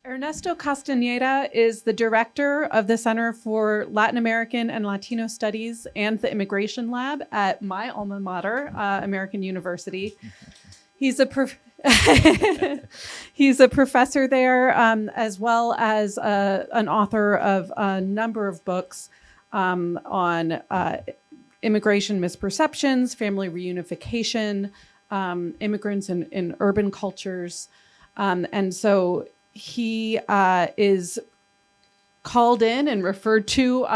Ernesto Castañeda is the director of the Center for Latin American and Latino Studies and the Immigration Lab at my alma mater, American University. He's a he's a professor there, as well as an author of a number of books on immigration misperceptions, family reunification, immigrants in urban cultures. And so he is called in and referred to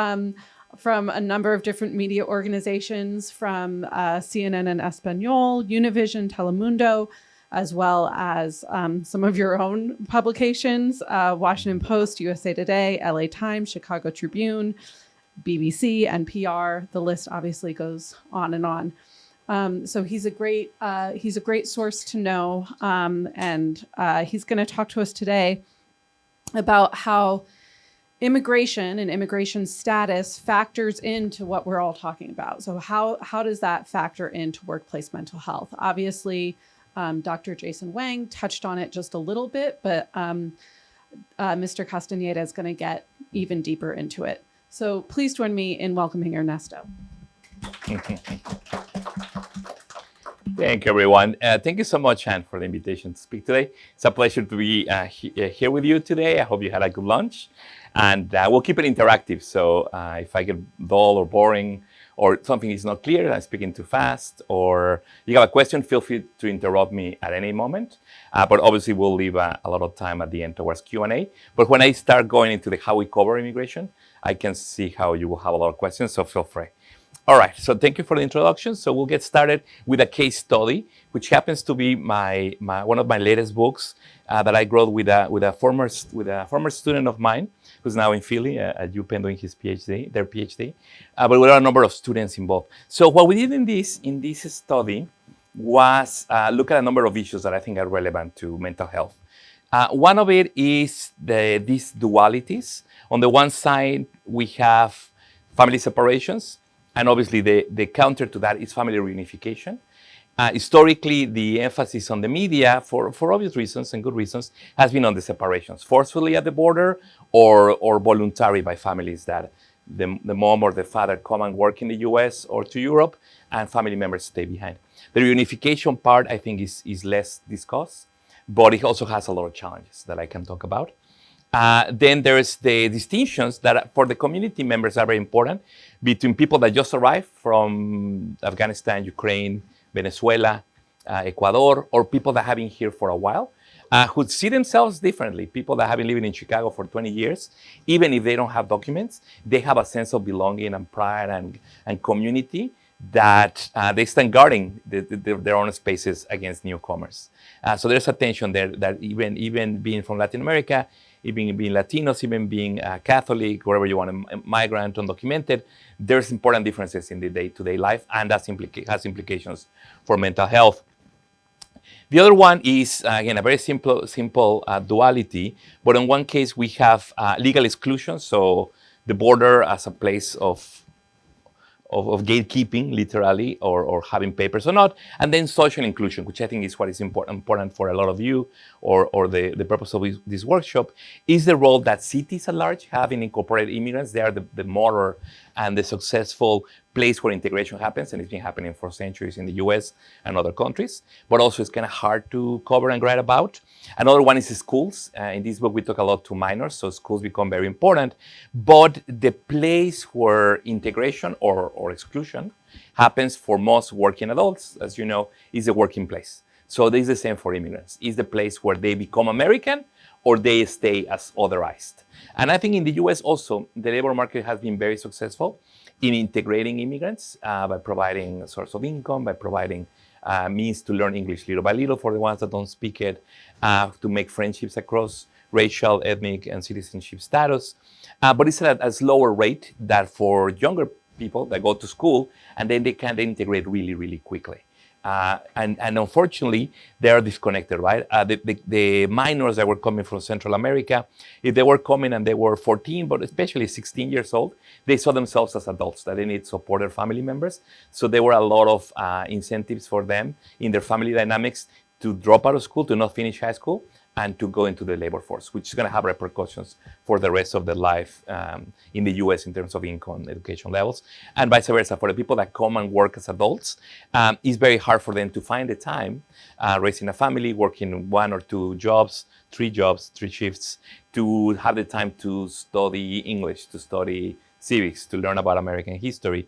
from a number of different media organizations, from CNN and Espanol, Univision, Telemundo, as well as some of your own publications, Washington Post, USA Today, LA Times, Chicago Tribune, BBC, NPR. The list obviously goes on and on. So he's a great source to know, and he's going to talk to us today about how immigration and immigration status factors into what we're all talking about. So how does that factor into workplace mental health? Obviously, Dr. Jason Wang touched on it just a little bit, but Mr. Castañeda is going to get even deeper into it. So please join me in welcoming Ernesto. Thank you, everyone. Thank you so much, Anne, for the invitation to speak today. It's a pleasure to be here with you today. I hope you had a good lunch. And we'll keep it interactive. So if I get dull or boring or something is not clear, I'm speaking too fast, or you have a question, feel free to interrupt me at any moment. But obviously, we'll leave a lot of time at the end towards Q&A. But when I start going into how we cover immigration, I can see how you will have a lot of questions, so feel free. All right, so thank you for the introduction. So we'll get started with a case study, which happens to be one of my latest books that I wrote with a former student of mine who's now in Philly at UPenn doing their PhD. But there are a number of students involved. So what we did in this study was look at a number of issues that I think are relevant to mental health. One of it is these dualities. On the one side, we have family separations. And obviously, the counter to that is family reunification. Historically, the emphasis on the media, for obvious reasons and good reasons, has been on the separations, forcefully at the border or voluntary by families that the mom or the father come and work in the US or to Europe, and family members stay behind. The reunification part, I think, is less discussed, but it also has a lot of challenges that I can talk about. Then there's the distinctions that for the community members are very important between people that just arrived from Afghanistan, Ukraine, Venezuela, Ecuador, or people that have been here for a while, who see themselves differently. People that have been living in Chicago for 20 years, even if they don't have documents, they have a sense of belonging and pride and community that they stand guarding their own spaces against newcomers. So there's a tension there that even being from Latin America, even being Latinos, even being Catholic, wherever you want, a migrant, undocumented, there's important differences in the day-to-day life, and that has implications for mental health. The other one is, again, a very simple duality, but in one case we have legal exclusion, so the border as a place of gatekeeping, literally, or having papers or not, and then social inclusion, which I think is what is important for a lot of you, or the purpose of this workshop, is the role that cities at large have in incorporated immigrants. They are the motor and the successful place where integration happens, and it's been happening for centuries in the US and other countries, but also it's kind of hard to cover and write about. Another one is schools. In this book, we talk a lot to minors, so schools become very important, but the place where integration or exclusion happens for most working adults, as you know, is the working place. So this is the same for immigrants. It's the place where they become American or they stay as otherized. And I think in the US also, the labor market has been very successful in integrating immigrants by providing a source of income, by providing means to learn English little by little for the ones that don't speak it, to make friendships across racial, ethnic, and citizenship status. But it's at a slower rate than for younger people that go to school, and then they can integrate really, really quickly. And unfortunately, they are disconnected, right? The minors that were coming from Central America, if they were coming and they were 14, but especially 16 years old, they saw themselves as adults, that they need supported family members. So there were a lot of incentives for them in their family dynamics to drop out of school, to not finish high school, and to go into the labor force, which is going to have repercussions for the rest of their life in the US in terms of income, education levels, and vice versa. For the people that come and work as adults, it's very hard for them to find the time raising a family, working 1 or 2 jobs, 3 shifts, to have the time to study English, to study civics, to learn about American history.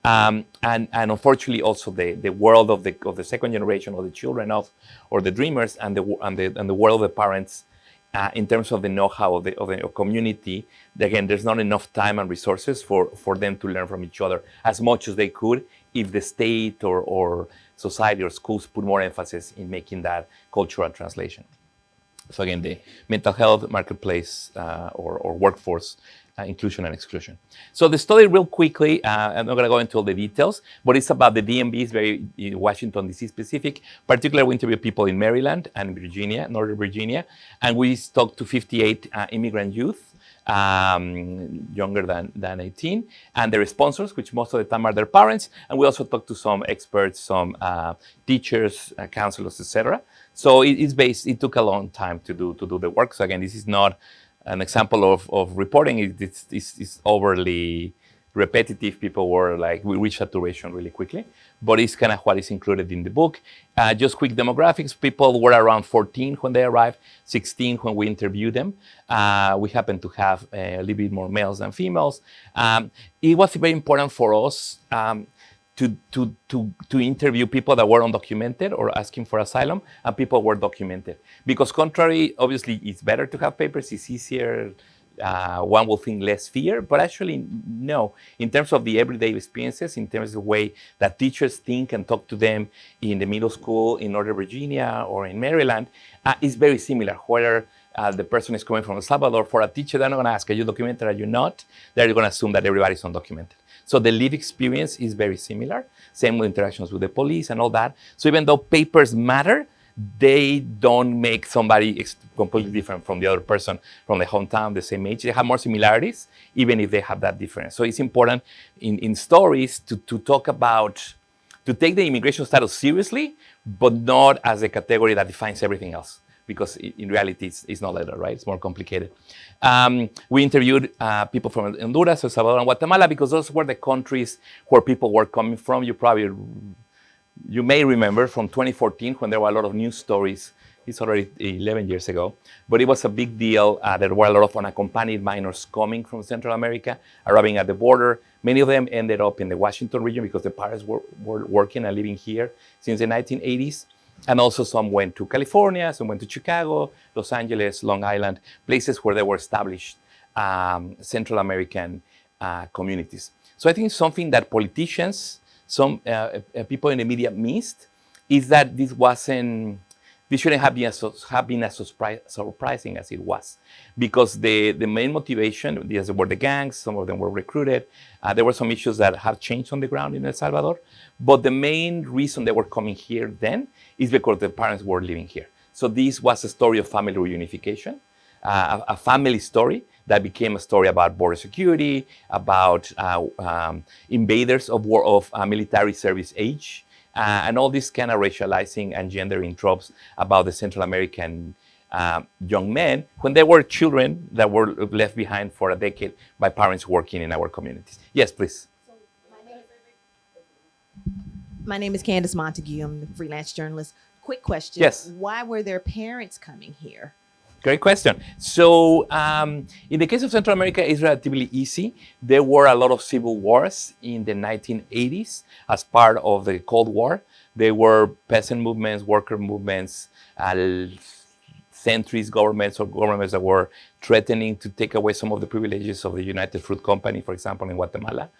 And unfortunately also the world of the second generation, or the children of, or the dreamers, and the world of the parents, in terms of the know-how of the community. Again, there's not enough time and resources for them to learn from each other as much as they could if the state or society or schools put more emphasis in making that cultural translation. So again, the mental health, marketplace, or workforce inclusion and exclusion. So the study, real quickly, I'm not going to go into all the details, but it's about the DMV, it's very Washington, D.C. specific. Particularly, we interviewed people in Maryland and Virginia, Northern Virginia, and we talked to 58 immigrant youth, younger than 18, and their sponsors, which most of the time are their parents. And we also talked to some experts, some teachers, counselors, etc. So it took a long time to do the work. So again, this is not an example of reporting. It's overly repetitive. People were like, we reached saturation really quickly, but it's kind of what is included in the book. Just quick demographics. People were around 14 when they arrived, 16 when we interviewed them. We happen to have a little bit more males than females. It was very important for us to interview people that were undocumented or asking for asylum, and people were documented. Because contrary, obviously, it's better to have papers, it's easier, one will think less fear, but actually, no. In terms of the everyday experiences, in terms of the way that teachers think and talk to them in the middle school in Northern Virginia or in Maryland, it's very similar. Whether the person is coming from El Salvador, for a teacher, they're not going to ask, are you documented, are you not? They're going to assume that everybody's undocumented. So the lived experience is very similar. Same with interactions with the police and all that. So even though papers matter, they don't make somebody completely different from the other person from the hometown, the same age. They have more similarities, even if they have that difference. So it's important in stories to talk about, to take the immigration status seriously, but not as a category that defines everything else. Because in reality, it's not like that, right? It's more complicated. We interviewed people from Honduras, El Salvador, and Guatemala, because those were the countries where people were coming from. You may remember from 2014 when there were a lot of news stories. It's already 11 years ago, but it was a big deal. There were a lot of unaccompanied minors coming from Central America, arriving at the border. Many of them ended up in the Washington region because the parents were working and living here since the 1980s. And also some went to California, some went to Chicago, Los Angeles, Long Island, places where there were established Central American communities. So I think something that politicians, some people in the media missed, is that this shouldn't have been as surprising as it was. Because the main motivation, these were the gangs, some of them were recruited. There were some issues that have changed on the ground in El Salvador. But the main reason they were coming here then is because the parents were living here. So this was a story of family reunification, a family story that became a story about border security, about invaders of military service age, and all this kind of racializing and gendering tropes about the Central American young men when they were children that were left behind for a decade by parents working in our communities. Yes, please. My name is Candace Montague. I'm the freelance journalist. Quick question. Yes. Why were their parents coming here? Great question. So in the case of Central America, it's relatively easy. There were a lot of civil wars in the 1980s as part of the Cold War. There were peasant movements, worker movements, centrist governments or governments that were threatening to take away some of the privileges of the United Fruit Company, for example, in Guatemala.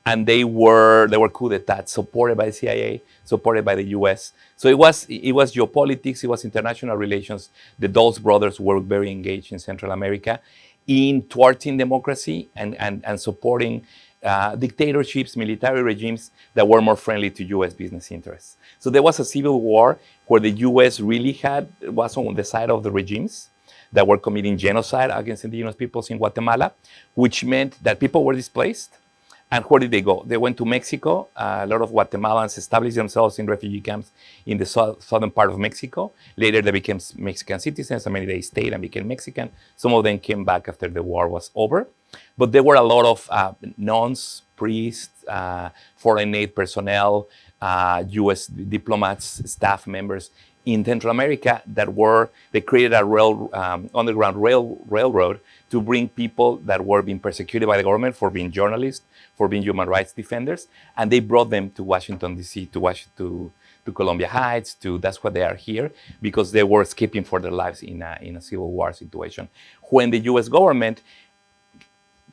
And they were coup d'etat supported by the CIA, supported by the US. So it was geopolitics, it was international relations. The Dulles brothers were very engaged in Central America in thwarting democracy and supporting dictatorships, military regimes that were more friendly to US business interests. So there was a civil war where the US really was on the side of the regimes that were committing genocide against indigenous peoples in Guatemala, which meant that people were displaced. And where did they go? They went to Mexico. A lot of Guatemalans established themselves in refugee camps in the southern part of Mexico. Later, they became Mexican citizens. Many they stayed and became Mexican. Some of them came back after the war was over. But there were a lot of nuns, priests, foreign aid personnel, U.S. diplomats, staff members in Central America they created a underground railroad to bring people that were being persecuted by the government for being journalists, for being human rights defenders, and they brought them to Washington, D.C., to Columbia Heights, that's why they are here, because they were escaping for their lives in a civil war situation. When the U.S. government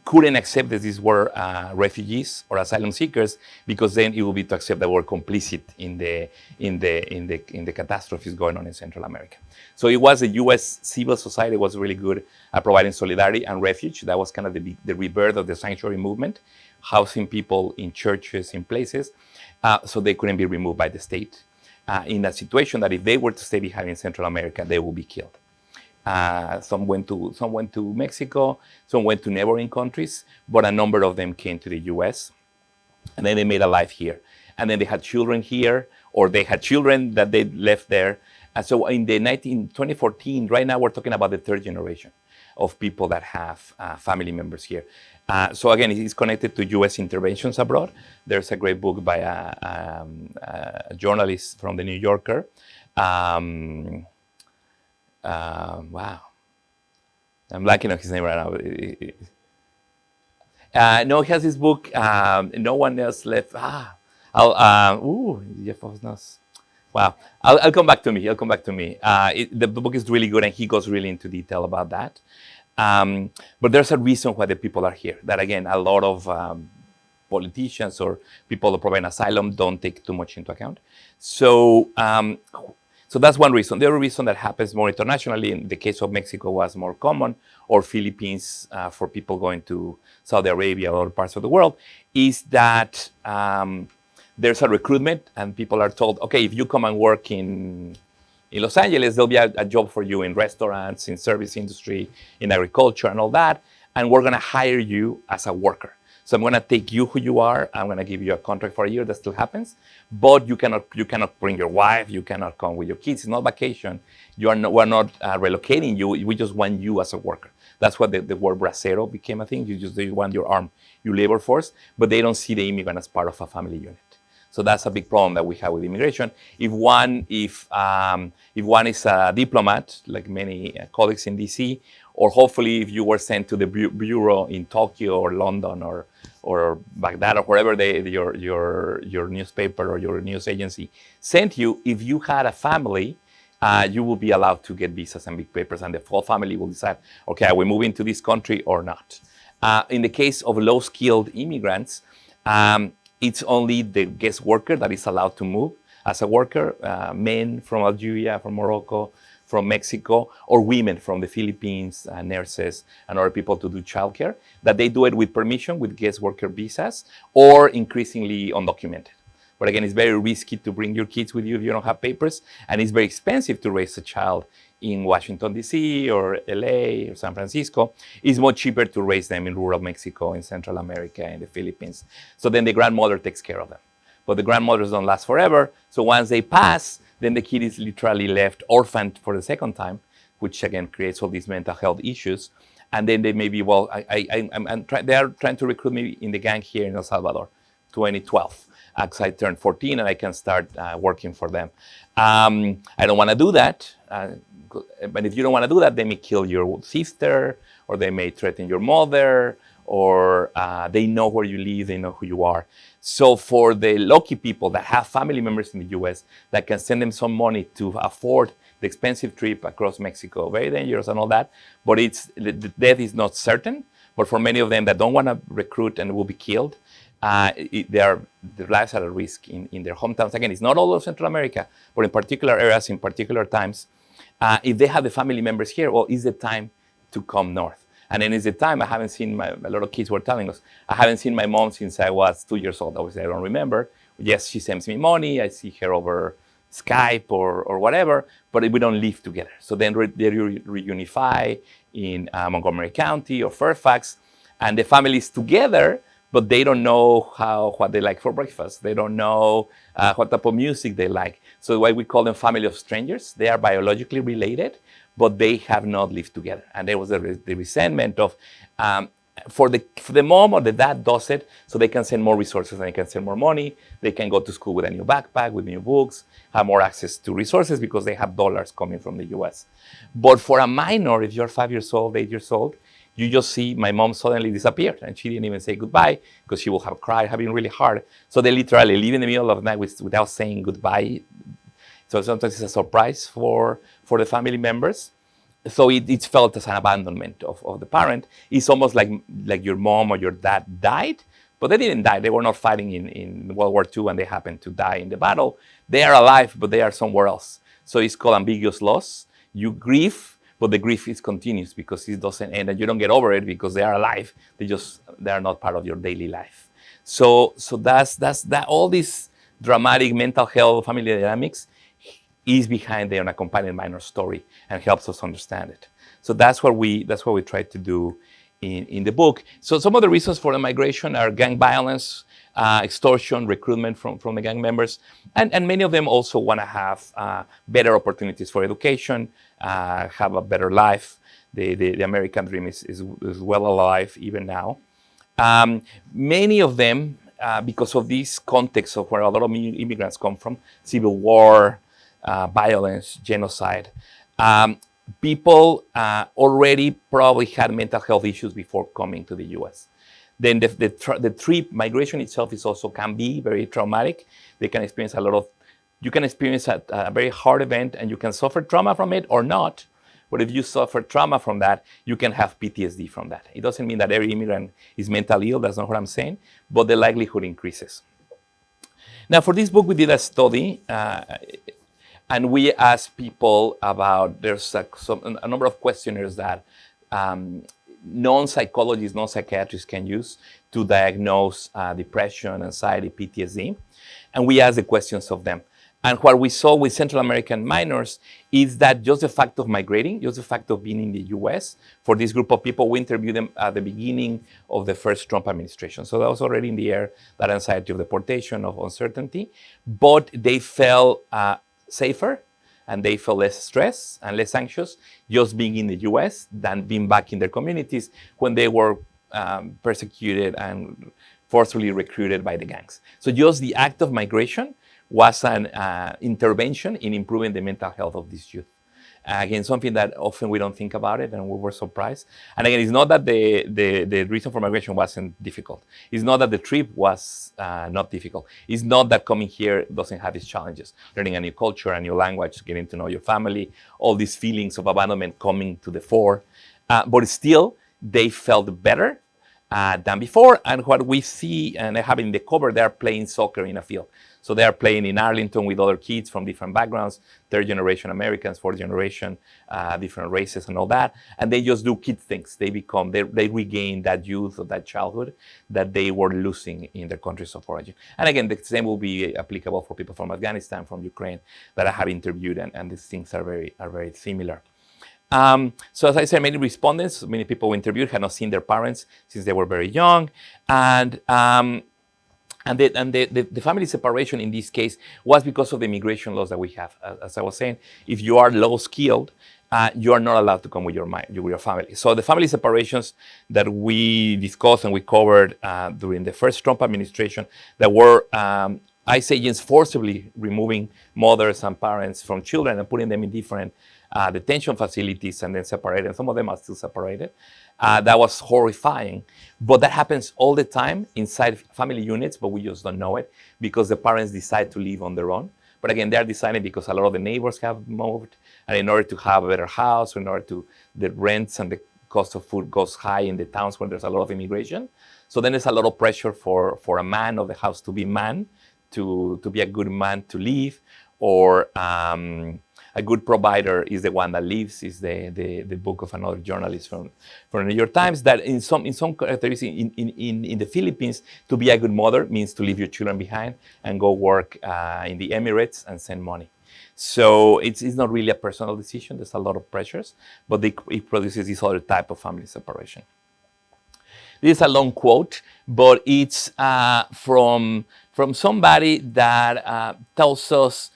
couldn't accept that these were refugees or asylum seekers, because then it would be to accept that we're complicit in the catastrophes going on in Central America. So it was the U.S. civil society was really good at providing solidarity and refuge. That was kind of the rebirth of the sanctuary movement, housing people in churches, in places, so they couldn't be removed by the state in a situation that if they were to stay behind in Central America, they would be killed. Some went to Mexico, some went to neighboring countries, but a number of them came to the U.S. and then they made a life here. And then they had children here, or they had children that they left there. And so in 2014, right now we're talking about the third generation of people that have family members here. So again, it's connected to U.S. interventions abroad. There's a great book by a journalist from the New Yorker. Wow, I'm blanking on his name right now. No, he has his book. No one else left. Jeff Osnos. Wow, I'll come back to me. The book is really good, and he goes really into detail about that. But there's a reason why the people are here. That again, a lot of politicians or people that provide asylum don't take too much into account. So that's one reason. The other reason that happens more internationally, in the case of Mexico was more common, or Philippines for people going to Saudi Arabia or other parts of the world, is that there's a recruitment and people are told, okay, if you come and work in Los Angeles, there'll be a job for you in restaurants, in service industry, in agriculture and all that, and we're gonna hire you as a worker. So I'm going to take you who you are. I'm going to give you a contract for a year. That still happens, but you cannot bring your wife. You cannot come with your kids. It's not vacation. We're not relocating you. We just want you as a worker. That's what the word bracero became a thing. They want your arm, your labor force, but they don't see the immigrant as part of a family unit. So that's a big problem that we have with immigration. If one is a diplomat, like many colleagues in DC, or hopefully if you were sent to the bureau in Tokyo or London or Baghdad or wherever your newspaper or your news agency sent you, if you had a family, you will be allowed to get visas and big papers, and the whole family will decide, okay, are we moving to this country or not? In the case of low-skilled immigrants, it's only the guest worker that is allowed to move as a worker, men from Algeria, from Morocco, from Mexico, or women from the Philippines, nurses, and other people to do childcare, that they do it with permission, with guest worker visas, or increasingly undocumented. But again, it's very risky to bring your kids with you if you don't have papers, and it's very expensive to raise a child in Washington, D.C., or L.A., or San Francisco. It's much cheaper to raise them in rural Mexico, in Central America, in the Philippines. So then the grandmother takes care of them. But the grandmothers don't last forever, so once they pass, then the kid is literally left orphaned for the second time, which again creates all these mental health issues. And then they may be, they are trying to recruit me in the gang here in El Salvador, 2012. Because I turned 14 and I can start working for them. I don't want to do that. But if you don't want to do that, they may kill your sister, or they may threaten your mother, or they know where you live, they know who you are. So for the lucky people that have family members in the US that can send them some money to afford the expensive trip across Mexico, very dangerous and all that, but the death is not certain. But for many of them that don't want to recruit and will be killed, their lives are at risk in their hometowns. Again, it's not all of Central America, but in particular areas, in particular times. If they have the family members here, well, is the time to come north. And then is the time I haven't seen a lot of kids were telling us, I haven't seen my mom since I was 2 years old. Obviously, I don't remember. Yes, she sends me money. I see her over Skype or whatever, but we don't live together. So then they reunify in Montgomery County or Fairfax, and the families together but they don't know what they like for breakfast. They don't know what type of music they like. So why we call them family of strangers. They are biologically related, but they have not lived together. And there was the resentment of, for the mom or the dad does it, so they can send more resources and they can send more money. They can go to school with a new backpack, with new books, have more access to resources because they have dollars coming from the US. But for a minor, if you're 5 years old, 8 years old, you just see my mom suddenly disappeared and she didn't even say goodbye because she will have cried, have been really hard. So they literally leave in the middle of the night without saying goodbye. So sometimes it's a surprise for the family members. So it's felt as an abandonment of the parent. It's almost like your mom or your dad died, but they didn't die. They were not fighting in World War II and they happened to die in the battle. They are alive, but they are somewhere else. So it's called ambiguous loss. You grieve, but the grief is continuous because it doesn't end and you don't get over it because they are alive. They are not part of your daily life. So that's that. All this dramatic mental health, family dynamics is behind the unaccompanied minor story and helps us understand it. So that's what we try to do in the book. So some of the reasons for the migration are gang violence, extortion, recruitment from the gang members, and many of them also want to have better opportunities for education, have a better life. The American dream is well alive even now. Many of them, because of this context of where a lot of immigrants come from, civil war, violence, genocide. People already probably had mental health issues before coming to the US. Then the trip, migration itself can be very traumatic. They can experience you can experience a very hard event and you can suffer trauma from it or not. But if you suffer trauma from that, you can have PTSD from that. It doesn't mean that every immigrant is mentally ill, that's not what I'm saying, but the likelihood increases. Now for this book, we did a study and we asked people about, there's a number of questionnaires that non-psychologists, non-psychiatrists can use to diagnose depression, anxiety, PTSD. And we asked the questions of them. And what we saw with Central American minors is that just the fact of migrating, just the fact of being in the US, for this group of people, we interviewed them at the beginning of the first Trump administration. So that was already in the air, that anxiety of deportation, of uncertainty. But they felt safer and they felt less stressed and less anxious just being in the US than being back in their communities when they were persecuted and forcefully recruited by the gangs. So just the act of migration was an intervention in improving the mental health of these youth. Again, something that often we don't think about it and we were surprised. And again, it's not that the reason for migration wasn't difficult. It's not that the trip was not difficult. It's not that coming here doesn't have its challenges. Learning a new culture, a new language, getting to know your family, all these feelings of abandonment coming to the fore. But still, they felt better than before. And what we see, and I have in the cover, they're playing soccer in a field. So they are playing in Arlington with other kids from different backgrounds, third generation Americans, fourth generation, different races and all that. And they just do kid things. They regain that youth or that childhood that they were losing in their countries of origin. And again, the same will be applicable for people from Afghanistan, from Ukraine that I have interviewed, and these things are very similar. So as I said, many respondents, many people we interviewed had not seen their parents since they were very young. And the family separation in this case was because of the immigration laws that we have. As I was saying, if you are low skilled, you are not allowed to come with your family. So the family separations that we discussed and we covered during the first Trump administration, that were ICE agents forcibly removing mothers and parents from children and putting them in different detention facilities and then separated. Some of them are still separated. That was horrifying. But that happens all the time inside family units, but we just don't know it because the parents decide to live on their own. But again, they're deciding because a lot of the neighbors have moved, and in order to have a better house, in order to, the rents and the cost of food goes high in the towns where there's a lot of immigration. So then there's a lot of pressure for a man of the house to be man, to be a good man to leave, or a good provider is the one that leaves, is the book of another journalist from the New York Times, that in some characteristics in the Philippines, to be a good mother means to leave your children behind and go work in the Emirates and send money. So it's not really a personal decision. There's a lot of pressures, but it produces this other type of family separation. This is a long quote, but it's from somebody that tells us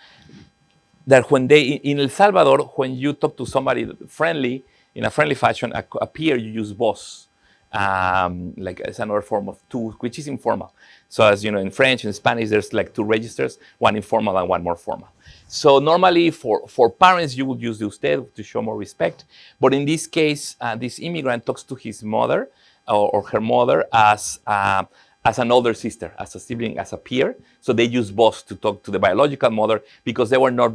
that when in El Salvador, when you talk to somebody friendly, in a friendly fashion, a peer, you use vos, like as another form of tu, which is informal. So as you know, in French and Spanish, there's like two registers, one informal and one more formal. So normally for parents, you would use the usted to show more respect. But in this case, this immigrant talks to his mother or her mother as an older sister, as a sibling, as a peer. So they use vos to talk to the biological mother because they were not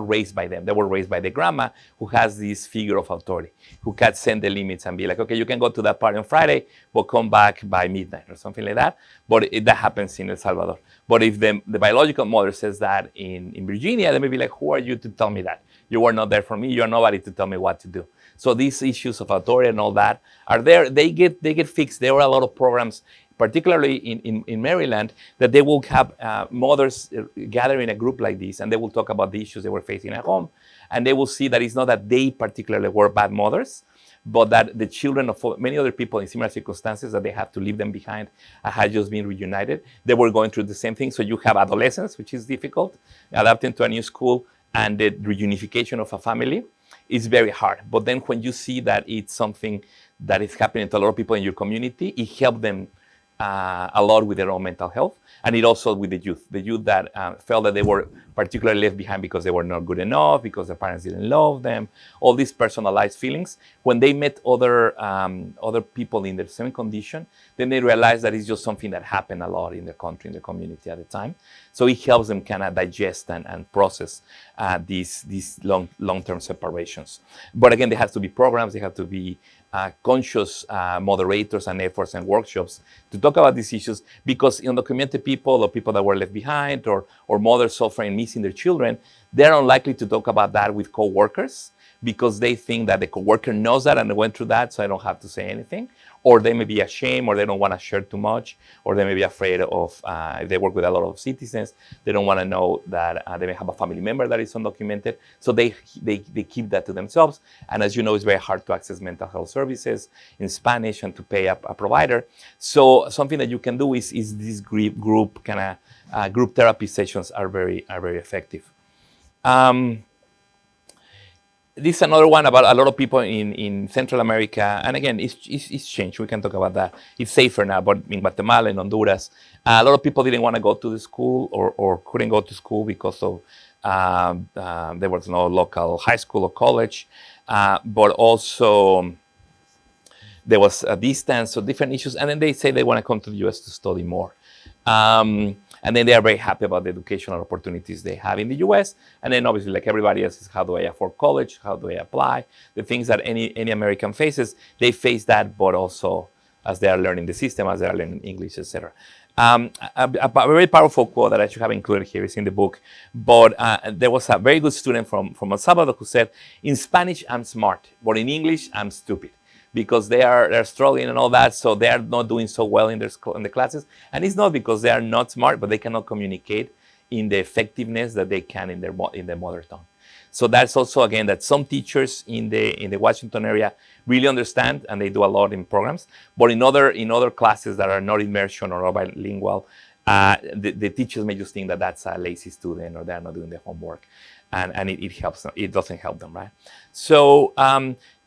raised by them. They were raised by the grandma who has this figure of authority, who can send the limits and be like, okay, you can go to that party on Friday, but come back by midnight or something like that. But that happens in El Salvador. But if the biological mother says that in Virginia, they may be like, who are you to tell me that? You were not there for me. You're nobody to tell me what to do. So these issues of authority and all that are there. They get fixed. There are a lot of programs, particularly in Maryland, that they will have mothers gather in a group like this, and they will talk about the issues they were facing at home. And they will see that it's not that they particularly were bad mothers, but that the children of many other people in similar circumstances that they have to leave them behind had just been reunited. They were going through the same thing. So you have adolescence, which is difficult, adapting to a new school, and the reunification of a family is very hard. But then when you see that it's something that is happening to a lot of people in your community, it helps them a lot with their own mental health, and it also with the youth that felt that they were particularly left behind because they were not good enough, because their parents didn't love them, all these personalized feelings. When they met other people in the same condition, then they realized that it's just something that happened a lot in the country, in the community at the time. So it helps them kind of digest and process these long-term separations. But again, there has to be programs, there have to be conscious moderators and efforts and workshops to talk about these issues, because undocumented people or people that were left behind or mothers suffering missing their children, they're unlikely to talk about that with co-workers because they think that the co-worker knows that and they went through that, so I don't have to say anything. Or they may be ashamed, or they don't want to share too much, or they may be afraid of, if they work with a lot of citizens, they don't want to know that they may have a family member that is undocumented. So they keep that to themselves. And as you know, it's very hard to access mental health services in Spanish and to pay a provider. So something that you can do is this group therapy sessions are very effective. This is another one about a lot of people in Central America. And again, it's changed. We can talk about that. It's safer now, but in Guatemala and Honduras, a lot of people didn't want to go to the school or couldn't go to school because of there was no local high school or college. But also there was a distance, so different issues. And then they say they want to come to the US to study more. And then they are very happy about the educational opportunities they have in the US. And then obviously, like everybody else, is how do I afford college? How do I apply? The things that any American faces, they face that, but also as they are learning the system, as they are learning English, etc. A very powerful quote that I should have included here is in the book. But there was a very good student from El Salvador who said, in Spanish, I'm smart, but in English, I'm stupid. Because they're struggling and all that, so they are not doing so well in the classes. And it's not because they are not smart, but they cannot communicate in the effectiveness that they can in their mother tongue. So that's also, again, that some teachers in the Washington area really understand, and they do a lot in programs. But in other classes that are not immersion or bilingual, the teachers may just think that that's a lazy student or they're not doing their homework, and it helps them. It doesn't help them, right? So.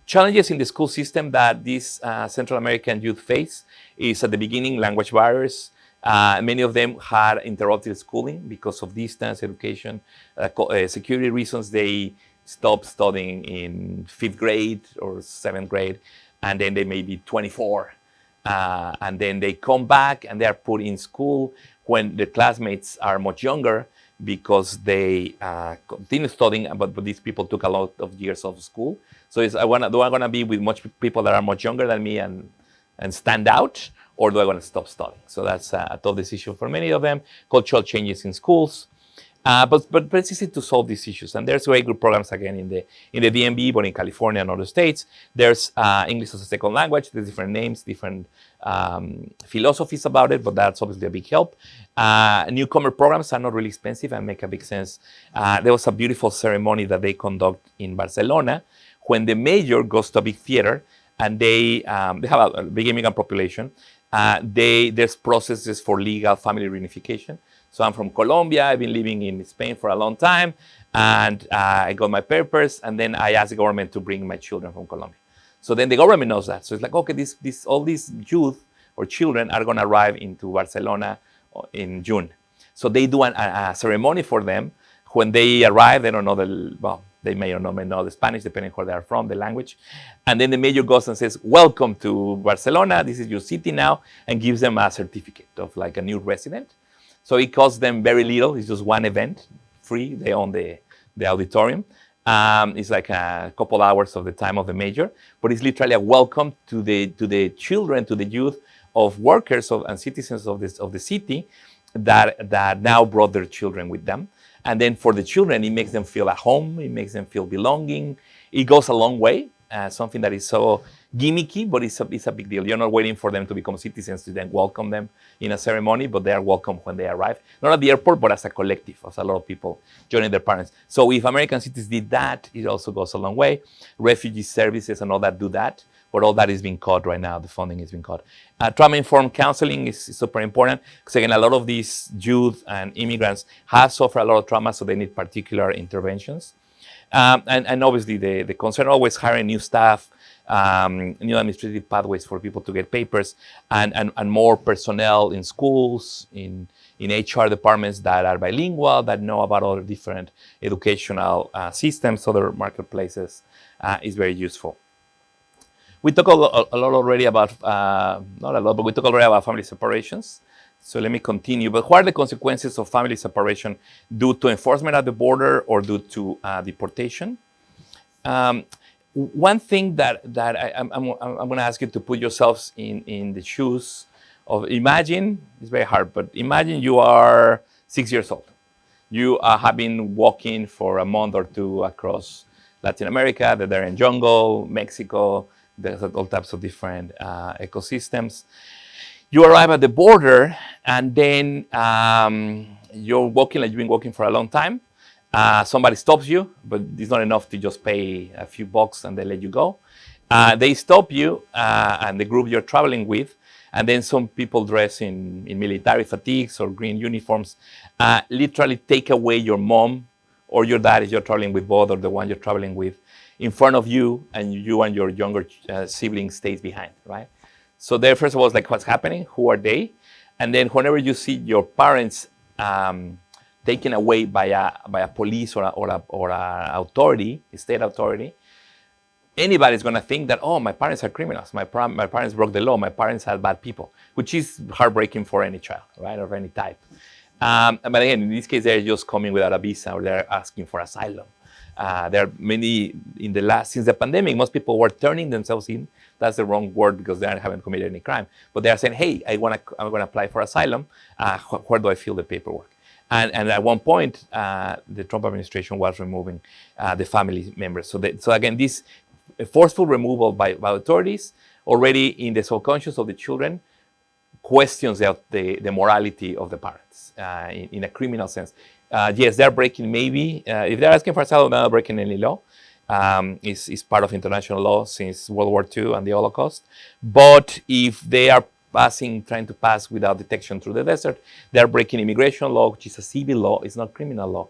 Challenges in the school system that these Central American youth face is at the beginning language barriers. Many of them had interrupted schooling because of distance education, security reasons. They stopped studying in 5th grade or 7th grade, and then they may be 24. And then they come back and they are put in school when the classmates are much younger because they continue studying, but these people took a lot of years of school. So do I want to be with much people that are much younger than me and stand out, or do I want to stop studying? So that's a tough decision for many of them. Cultural changes in schools. But it's easy to solve these issues. And there's very good programs, again, in the DMV, but in California and other states. There's English as a second language. There's different names, different philosophies about it, but that's obviously a big help. Newcomer programs are not really expensive and make a big sense. There was a beautiful ceremony that they conduct in Barcelona when the mayor goes to a big theater and they have a big immigrant population. There's processes for legal family reunification. So I'm from Colombia. I've been living in Spain for a long time, and I got my papers, and then I asked the government to bring my children from Colombia. So then the government knows that. So it's like, okay, all these youth or children are going to arrive into Barcelona in June. So they do a ceremony for them. When they arrive, they don't know they may or may know the Spanish, depending where they are from, the language. And then the mayor goes and says, welcome to Barcelona. This is your city now, and gives them a certificate of like a new resident. So it costs them very little. It's just one event, free. They own the auditorium. It's like a couple hours of the time of the mayor, but it's literally a welcome to the children, to the youth of workers and citizens of the city that now brought their children with them. And then for the children, it makes them feel at home. It makes them feel belonging. It goes a long way. Something that is so gimmicky, but it's a big deal. You're not waiting for them to become citizens to then welcome them in a ceremony, but they are welcome when they arrive. Not at the airport, but as a collective, as a lot of people joining their parents. So if American cities did that, it also goes a long way. Refugee services and all that do that, but all that is being cut right now. The funding is being cut. Trauma-informed counseling is super important, because again, a lot of these youth and immigrants have suffered a lot of trauma, so they need particular interventions. And obviously the concern always hiring new staff, new administrative pathways for people to get papers, and more personnel in schools, in HR departments that are bilingual, that know about all the different educational systems, other marketplaces, is very useful. We talked a lot already about, not a lot, but we talked already about family separations. So let me continue. But what are the consequences of family separation due to enforcement at the border or due to deportation? One thing that I'm going to ask you to put yourselves in the shoes of, imagine, it's very hard, but imagine you are 6 years old. You have been walking for a month or two across Latin America, the Darien jungle, Mexico. There's all types of different ecosystems. You arrive at the border, and then you're walking like you've been walking for a long time. Somebody stops you, but it's not enough to just pay a few bucks and they let you go. They stop you and the group you're traveling with, and then some people dressed in military fatigues or green uniforms literally take away your mom or your dad if you're traveling with both, or the one you're traveling with, in front of you, and your younger sibling stays behind, right? So there, first of all, it's like, what's happening? Who are they? And then whenever you see your parents taken away by a police or a authority, a state authority, anybody's going to think that, oh, my parents are criminals. My parents broke the law. My parents are bad people, which is heartbreaking for any child, right, of any type. But again, in this case, they're just coming without a visa, or they're asking for asylum. There are many since the pandemic, most people were turning themselves in. That's the wrong word, because they haven't committed any crime. But they are saying, hey, I'm going to apply for asylum. Where do I fill the paperwork? And at one point, the Trump administration was removing the family members. So again, this forceful removal by authorities, already in the subconscious of the children, questions the morality of the parents in a criminal sense. Yes, they're breaking, maybe, if they're asking for asylum, they're not breaking any law. It's part of international law since World War II and the Holocaust. But if they are trying to pass without detection through the desert, they're breaking immigration law, which is a civil law, it's not criminal law.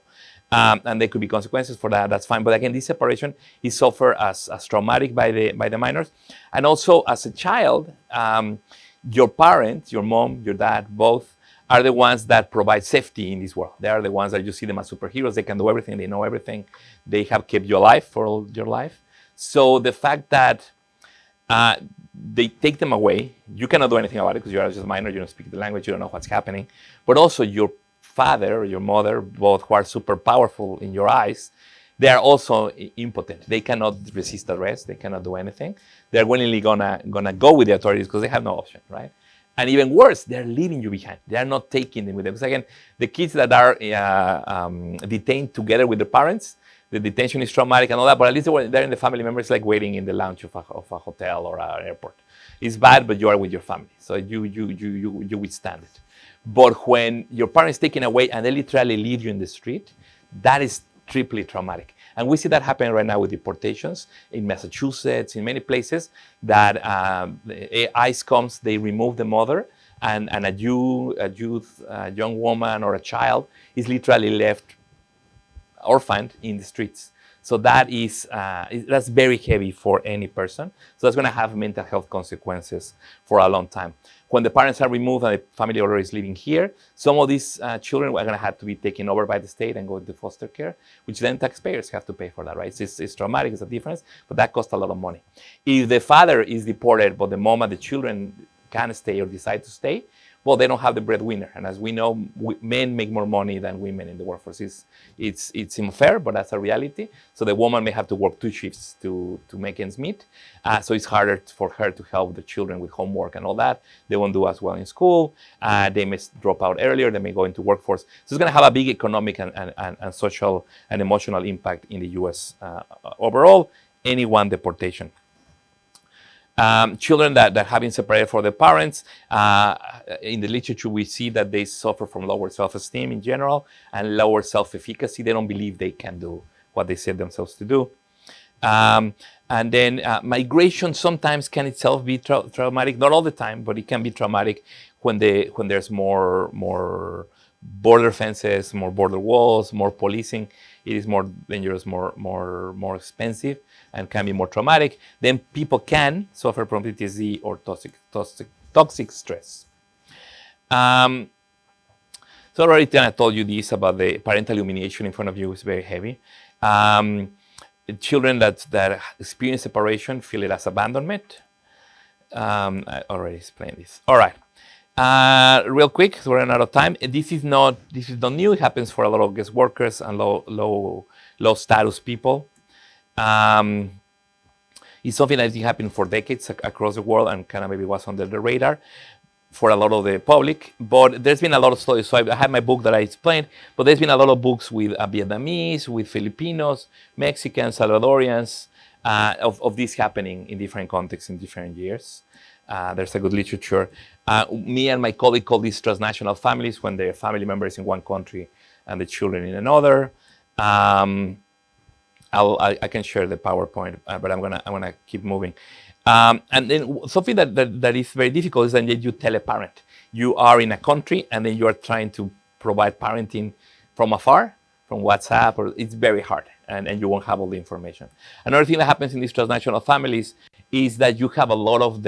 And there could be consequences for that, that's fine. But again, this separation is suffered as traumatic by the minors. And also, as a child, your parents, your mom, your dad, both, are the ones that provide safety in this world. They are the ones that you see them as superheroes. They can do everything. They know everything. They have kept you alive for all your life. So the fact that they take them away, you cannot do anything about it because you are just a minor. You don't speak the language. You don't know what's happening. But also your father or your mother, both who are super powerful in your eyes, they are also impotent. They cannot resist arrest. They cannot do anything. They're willingly gonna go with the authorities because they have no option, right? And even worse, they're leaving you behind. They are not taking them with them. Because again, the kids that are detained together with their parents, the detention is traumatic and all that, but at least they're in the family members, like waiting in the lounge of a hotel or an airport. It's bad, but you are with your family, so you withstand it. But when your parents taken away and they literally leave you in the street, that is triply traumatic. And we see that happening right now with deportations in Massachusetts, in many places, that ICE comes, they remove the mother, and a young woman or a child is literally left orphaned in the streets. So that's very heavy for any person. So that's going to have mental health consequences for a long time. When the parents are removed and the family already is living here, some of these children are going to have to be taken over by the state and go into foster care, which then taxpayers have to pay for that, right? It's traumatic, it's a difference, but that costs a lot of money. If the father is deported, but the mom and the children can stay or decide to stay, well, they don't have the breadwinner. And as we know, men make more money than women in the workforce. It's unfair, but that's a reality. So the woman may have to work 2 shifts to make ends meet. So it's harder for her to help the children with homework and all that. They won't do as well in school. They may drop out earlier. They may go into workforce. So it's going to have a big economic and social and emotional impact in the U.S. Overall, any one deportation. Children that have been separated from their parents, in the literature we see that they suffer from lower self-esteem in general and lower self-efficacy. They don't believe they can do what they said themselves to do. And then migration sometimes can itself be traumatic, not all the time, but it can be traumatic when there's more border fences, more border walls, more policing. It is more dangerous, more expensive, and can be more traumatic. Then people can suffer from PTSD or toxic stress. So already I told you this about the parental humiliation in front of you is very heavy. Children that experience separation feel it as abandonment. I already explained this. All right. Real quick, so we're running out of time. This is not new. It happens for a lot of guest workers and low status people. It's something that has been happening for decades across the world and kind of maybe was under the radar for a lot of the public. But there's been a lot of studies. So I have my book that I explained, but there's been a lot of books with Vietnamese, with Filipinos, Mexicans, Salvadorians, of this happening in different contexts in different years. There's a good literature. Me and my colleague call these transnational families when the family members in one country and the children in another. I can share the PowerPoint, but I'm gonna keep moving. And then something that is very difficult is that you tell a parent. You are in a country and then you are trying to provide parenting from afar, from WhatsApp, or it's very hard, and you won't have all the information. Another thing that happens in these transnational families is that you have a lot of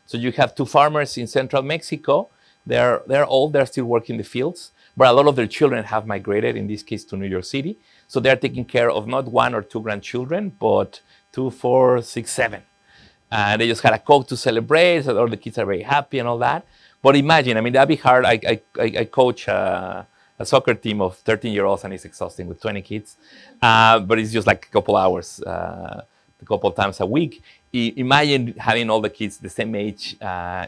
so you have 2 farmers in central Mexico. They're old, they're still working the fields, but a lot of their children have migrated, in this case, to New York City. So they're taking care of not 1 or 2 grandchildren, but 2, 4, 6, 7. And they just had a Coke to celebrate, so all the kids are very happy and all that. But imagine, I mean, that'd be hard. I coach a soccer team of 13-year-olds, and it's exhausting with 20 kids. But it's just like a couple hours, a couple times a week. Imagine having all the kids the same age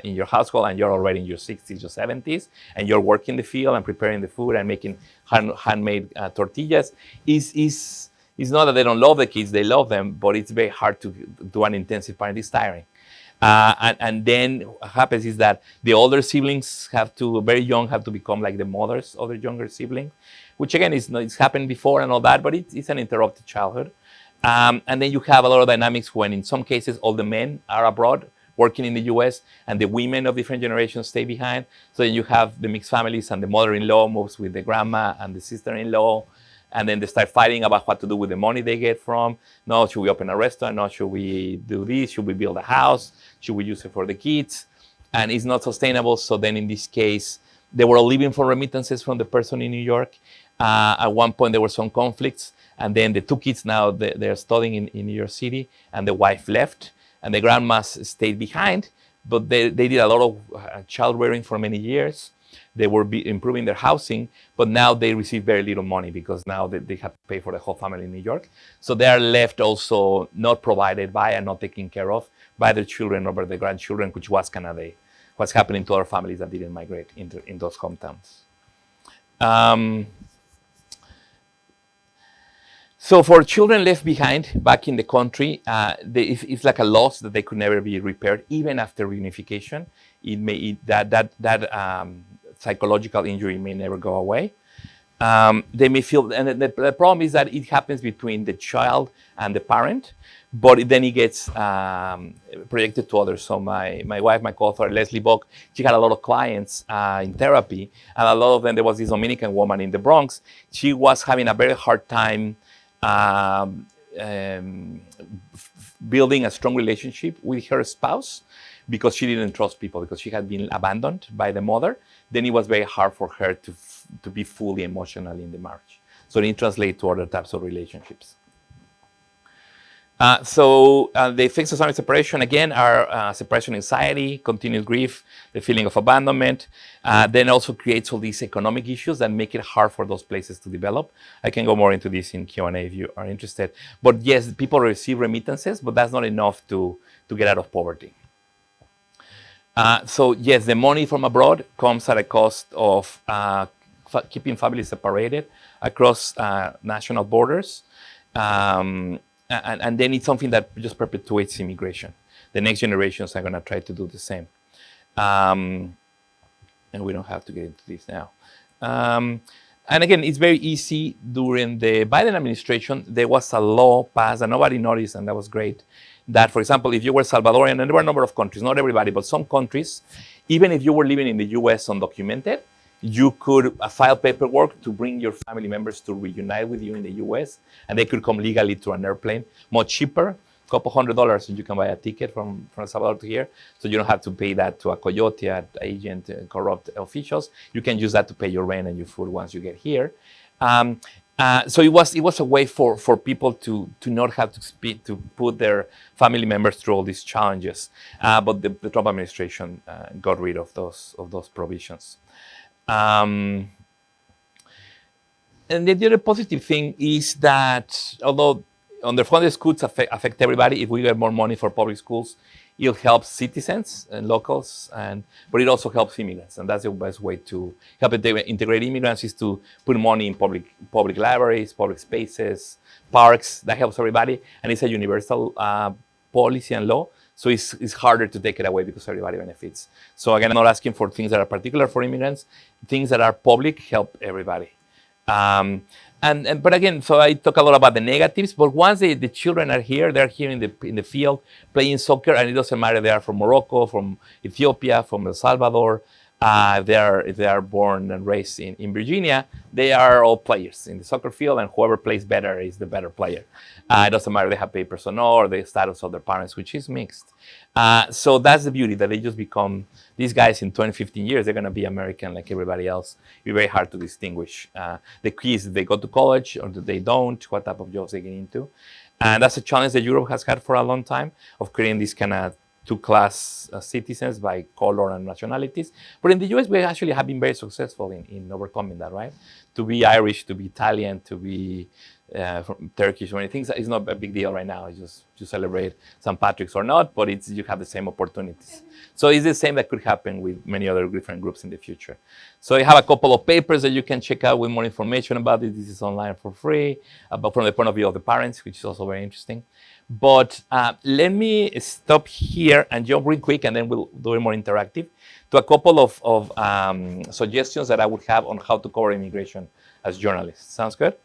in your household, and you're already in your 60s or 70s, and you're working the field and preparing the food and making handmade tortillas. It's not that they don't love the kids, they love them, but it's very hard to do an intensive parenting. It's tiring. And then what happens is that the older siblings very young, have to become like the mothers of their younger siblings, which again, it's happened before and all that, but it's an interrupted childhood. And then you have a lot of dynamics when in some cases all the men are abroad working in the US and the women of different generations stay behind. So then you have the mixed families and the mother-in-law moves with the grandma and the sister-in-law. And then they start fighting about what to do with the money they get from. No, should we open a restaurant? No, should we do this? Should we build a house? Should we use it for the kids? And it's not sustainable. So then in this case, they were all living for remittances from the person in New York. At one point, there were some conflicts. And then the 2 kids now, they're studying in New York City. And the wife left. And the grandmas stayed behind. But they did a lot of child rearing for many years. They were improving their housing, but now they receive very little money because now they have to pay for the whole family in New York. So they are left also not provided by and not taken care of by their children or by their grandchildren, which was kind of what's happening to other families that didn't migrate in those hometowns. So for children left behind back in the country, it's like a loss that they could never be repaired, even after reunification. That psychological injury may never go away. they may feel, and the problem is that it happens between the child and the parent, but then it gets projected to others. So my wife, my co-author, Leslie Bock, she had a lot of clients in therapy, and a lot of them, there was this Dominican woman in the Bronx. She was having a very hard time building a strong relationship with her spouse because she didn't trust people, because she had been abandoned by the mother. Then it was very hard for her to be fully emotionally in the marriage. So it translates to other types of relationships. The effects of family separation, again, are separation anxiety, continuous grief, the feeling of abandonment, then also creates all these economic issues that make it hard for those places to develop. I can go more into this in Q&A if you are interested. But yes, people receive remittances, but that's not enough to get out of poverty. So yes, the money from abroad comes at a cost of keeping families separated across national borders. And then it's something that just perpetuates immigration. The next generations are going to try to do the same. And we don't have to get into this now. And again, it's very easy. During the Biden administration, there was a law passed that nobody noticed, and that was great, that, for example, if you were Salvadorian, and there were a number of countries, not everybody, but some countries, even if you were living in the US undocumented, you could file paperwork to bring your family members to reunite with you in the US, and they could come legally to an airplane, much cheaper, a couple $100, and you can buy a ticket from El Salvador to here, so you don't have to pay that to a coyote, an agent, corrupt officials. You can use that to pay your rent and your food once you get here. So it was a way for people to not have to put their family members through all these challenges. But the Trump administration got rid of those provisions. And the other positive thing is that although underfunded schools affect everybody, if we get more money for public schools, it helps citizens and locals, but it also helps immigrants, and that's the best way to help integrate immigrants is to put money in public libraries, public spaces, parks. That helps everybody, and it's a universal policy and law. So it's harder to take it away because everybody benefits. So again, I'm not asking for things that are particular for immigrants. Things that are public help everybody. But again, so I talk a lot about the negatives, but once the children are here, they're here in the field playing soccer, and it doesn't matter they are from Morocco, from Ethiopia, from El Salvador, if they are born and raised in Virginia, they are all players in the soccer field, and whoever plays better is the better player. It doesn't matter if they have papers or not, or the status of their parents, which is mixed. So that's the beauty, that they just become, these guys in 20, 15 years, they're going to be American like everybody else. It's very hard to distinguish. The key is if they go to college or that they don't, what type of jobs they get into. And that's a challenge that Europe has had for a long time, of creating this kind of two-class citizens by color and nationalities. But in the US, we actually have been very successful in overcoming that, right? To be Irish, to be Italian, to be from Turkish or anything, it's not a big deal right now. It's just to celebrate St. Patrick's or not, but you have the same opportunities. So it's the same that could happen with many other different groups in the future. So I have a couple of papers that you can check out with more information about it. This is online for free, but from the point of view of the parents, which is also very interesting. But let me stop here and jump real quick, and then we'll do it more interactive, to a couple of suggestions that I would have on how to cover immigration as journalists. Sounds good?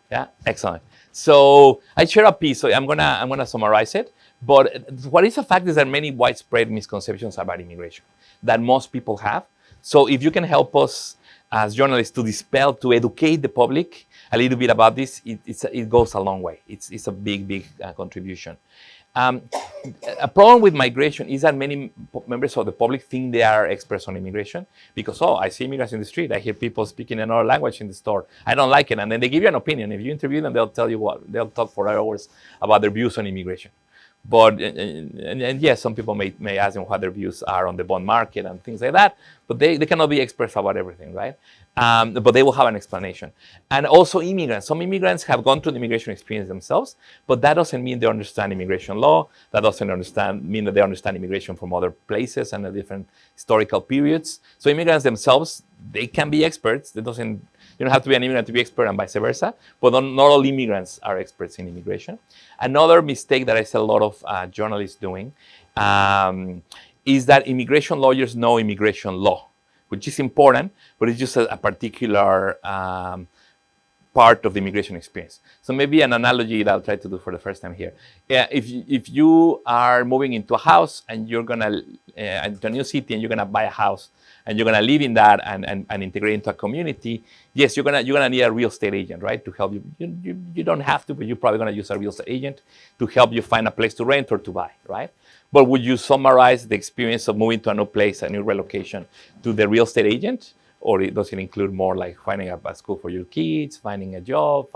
Yeah, excellent. So I share a piece, so I'm gonna summarize it. But what is a fact is that many widespread misconceptions about immigration that most people have. So if you can help us as journalists to dispel, to educate the public a little bit about this, it goes a long way. It's a big contribution. A problem with migration is that many members of the public think they are experts on immigration because, I see immigrants in the street. I hear people speaking another language in the store. I don't like it. And then they give you an opinion. If you interview them, they'll tell you what. They'll talk for hours about their views on immigration. But, and yes, some people may ask them what their views are on the bond market and things like that, but they cannot be experts about everything, right? But they will have an explanation. And also immigrants. Some immigrants have gone through the immigration experience themselves, but that doesn't mean they understand immigration law. That doesn't mean that they understand immigration from other places and the different historical periods. So immigrants themselves, they can be experts. You don't have to be an immigrant to be expert and vice versa, but not all immigrants are experts in immigration. Another mistake that I see a lot of journalists doing is that immigration lawyers know immigration law, which is important, but it's just a particular part of the immigration experience. So maybe an analogy that I'll try to do for the first time here. Yeah, if you are moving into a house and you're gonna into a new city and you're gonna buy a house and you're gonna live in that and integrate into a community, yes, you're gonna need a real estate agent, right, to help you. You don't have to, but you're probably gonna use a real estate agent to help you find a place to rent or to buy, right? But would you summarize the experience of moving to a new place, a new relocation, to the real estate agent? Or does it include more like finding a school for your kids, finding a job,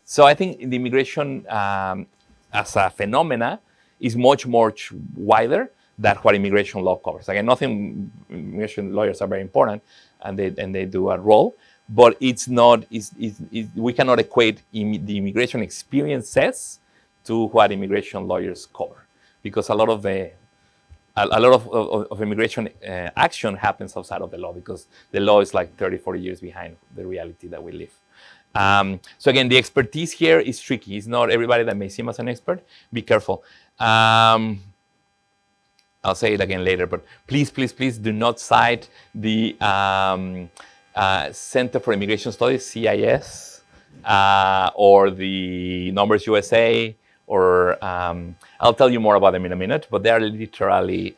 So I think the immigration as a phenomena is much wider than what immigration law covers. Again, immigration lawyers are very important and they do a role, but it's not, we cannot equate the immigration experiences to what immigration lawyers cover, because a lot of immigration action happens outside of the law, because the law is like 30, 40 years behind the reality that we live. So again, the expertise here is tricky. It's not everybody that may seem as an expert. Be careful. I'll say it again later, but please do not cite the Center for Immigration Studies, CIS, or the Numbers USA, or I'll tell you more about them in a minute, but they are literally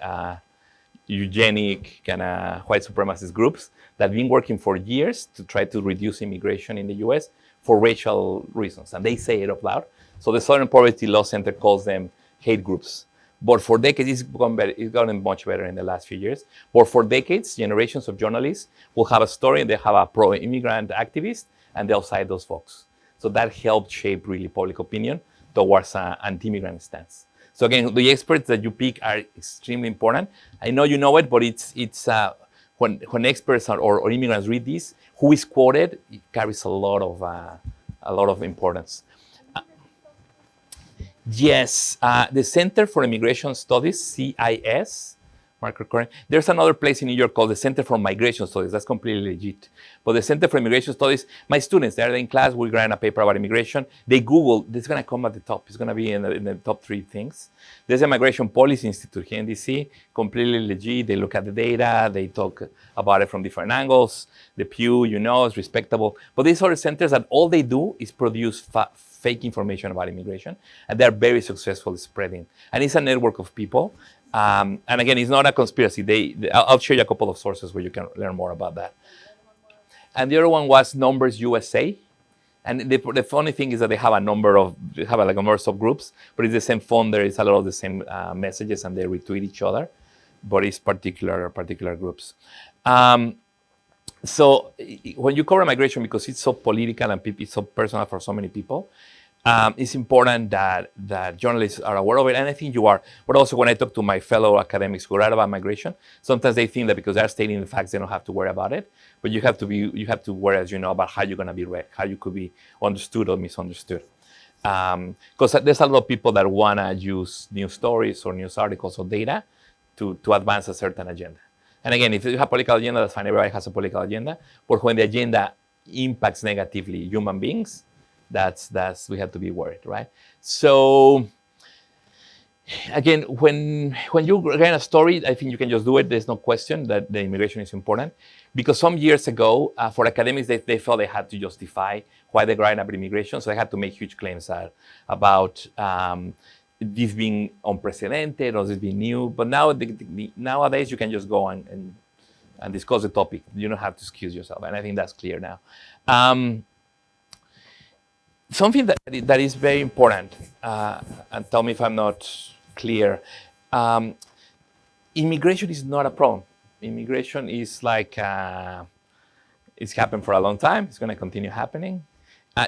eugenic, kind of white supremacist groups that have been working for years to try to reduce immigration in the US for racial reasons, and they say it out loud. So the Southern Poverty Law Center calls them hate groups. But for decades, it's gotten much better in the last few years. But for decades, generations of journalists will have a story and they have a pro-immigrant activist, and they'll cite those folks. So that helped shape really public opinion towards an anti-immigrant stance. So again, the experts that you pick are extremely important. I know you know it, but it's when experts or immigrants read this, who is quoted, it carries a lot of importance. Yes, the Center for Immigration Studies, CIS, Mark Corcoran. There's another place in New York called the Center for Migration Studies. That's completely legit. But the Center for Immigration Studies, my students, they're in class, we write a paper about immigration. They Google, it's going to come at the top. It's going to be in the top 3 things. There's a Migration Policy Institute here in DC, completely legit. They look at the data. They talk about it from different angles. The Pew, is respectable. But these are centers that all they do is produce fake information about immigration, and they're very successful at spreading. And it's a network of people. And again, it's not a conspiracy. I'll show you a couple of sources where you can learn more about that. And the other one was Numbers USA. And the funny thing is that they have a number of subgroups, but it's the same font. There is a lot of the same messages, and they retweet each other, but it's particular groups. So when you cover migration, because it's so political and it's so personal for so many people, it's important that journalists are aware of it, and I think you are. But also, when I talk to my fellow academics who write about migration, sometimes they think that because they're stating the facts, they don't have to worry about it. But you have to worry, as you know, about how you're going to be read, how you could be understood or misunderstood. Because there's a lot of people that want to use news stories or news articles or data to advance a certain agenda. And again, if you have a political agenda, that's fine. Everybody has a political agenda. But when the agenda impacts negatively human beings, that's we have to be worried, right? So again, when you write a story, I think you can just do it. There's no question that the immigration is important, because some years ago, for academics, they felt they had to justify why they're writing about immigration, so they had to make huge claims about this being unprecedented or this being new. But now, nowadays, you can just go and discuss the topic. You don't have to excuse yourself, and I think that's clear now. Something that is very important, and tell me if I'm not clear, immigration is not a problem. Immigration is like, it's happened for a long time. It's going to continue happening.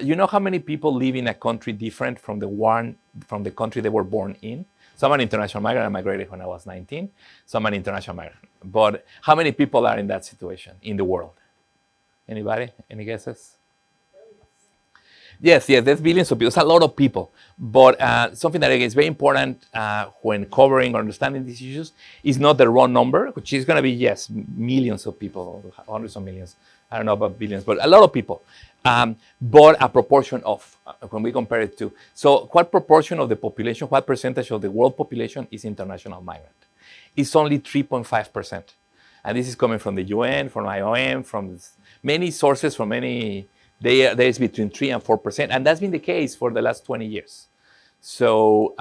You know how many people live in a country different from the country they were born in? Some are international migrant. I migrated when I was 19. Some are international migrant. But how many people are in that situation in the world? Anybody? Any guesses? Yes, there's billions of people. It's a lot of people. But something that is very important when covering or understanding these issues is not the raw number, which is going to be, yes, millions of people, hundreds of millions. I don't know about billions, but a lot of people. But a proportion of, when we compare it to. So what proportion of the population, what percentage of the world population is international migrant? It's only 3.5%. And this is coming from the UN, from IOM, from many sources, from many, there is between 3 and 4%. And that's been the case for the last 20 years. So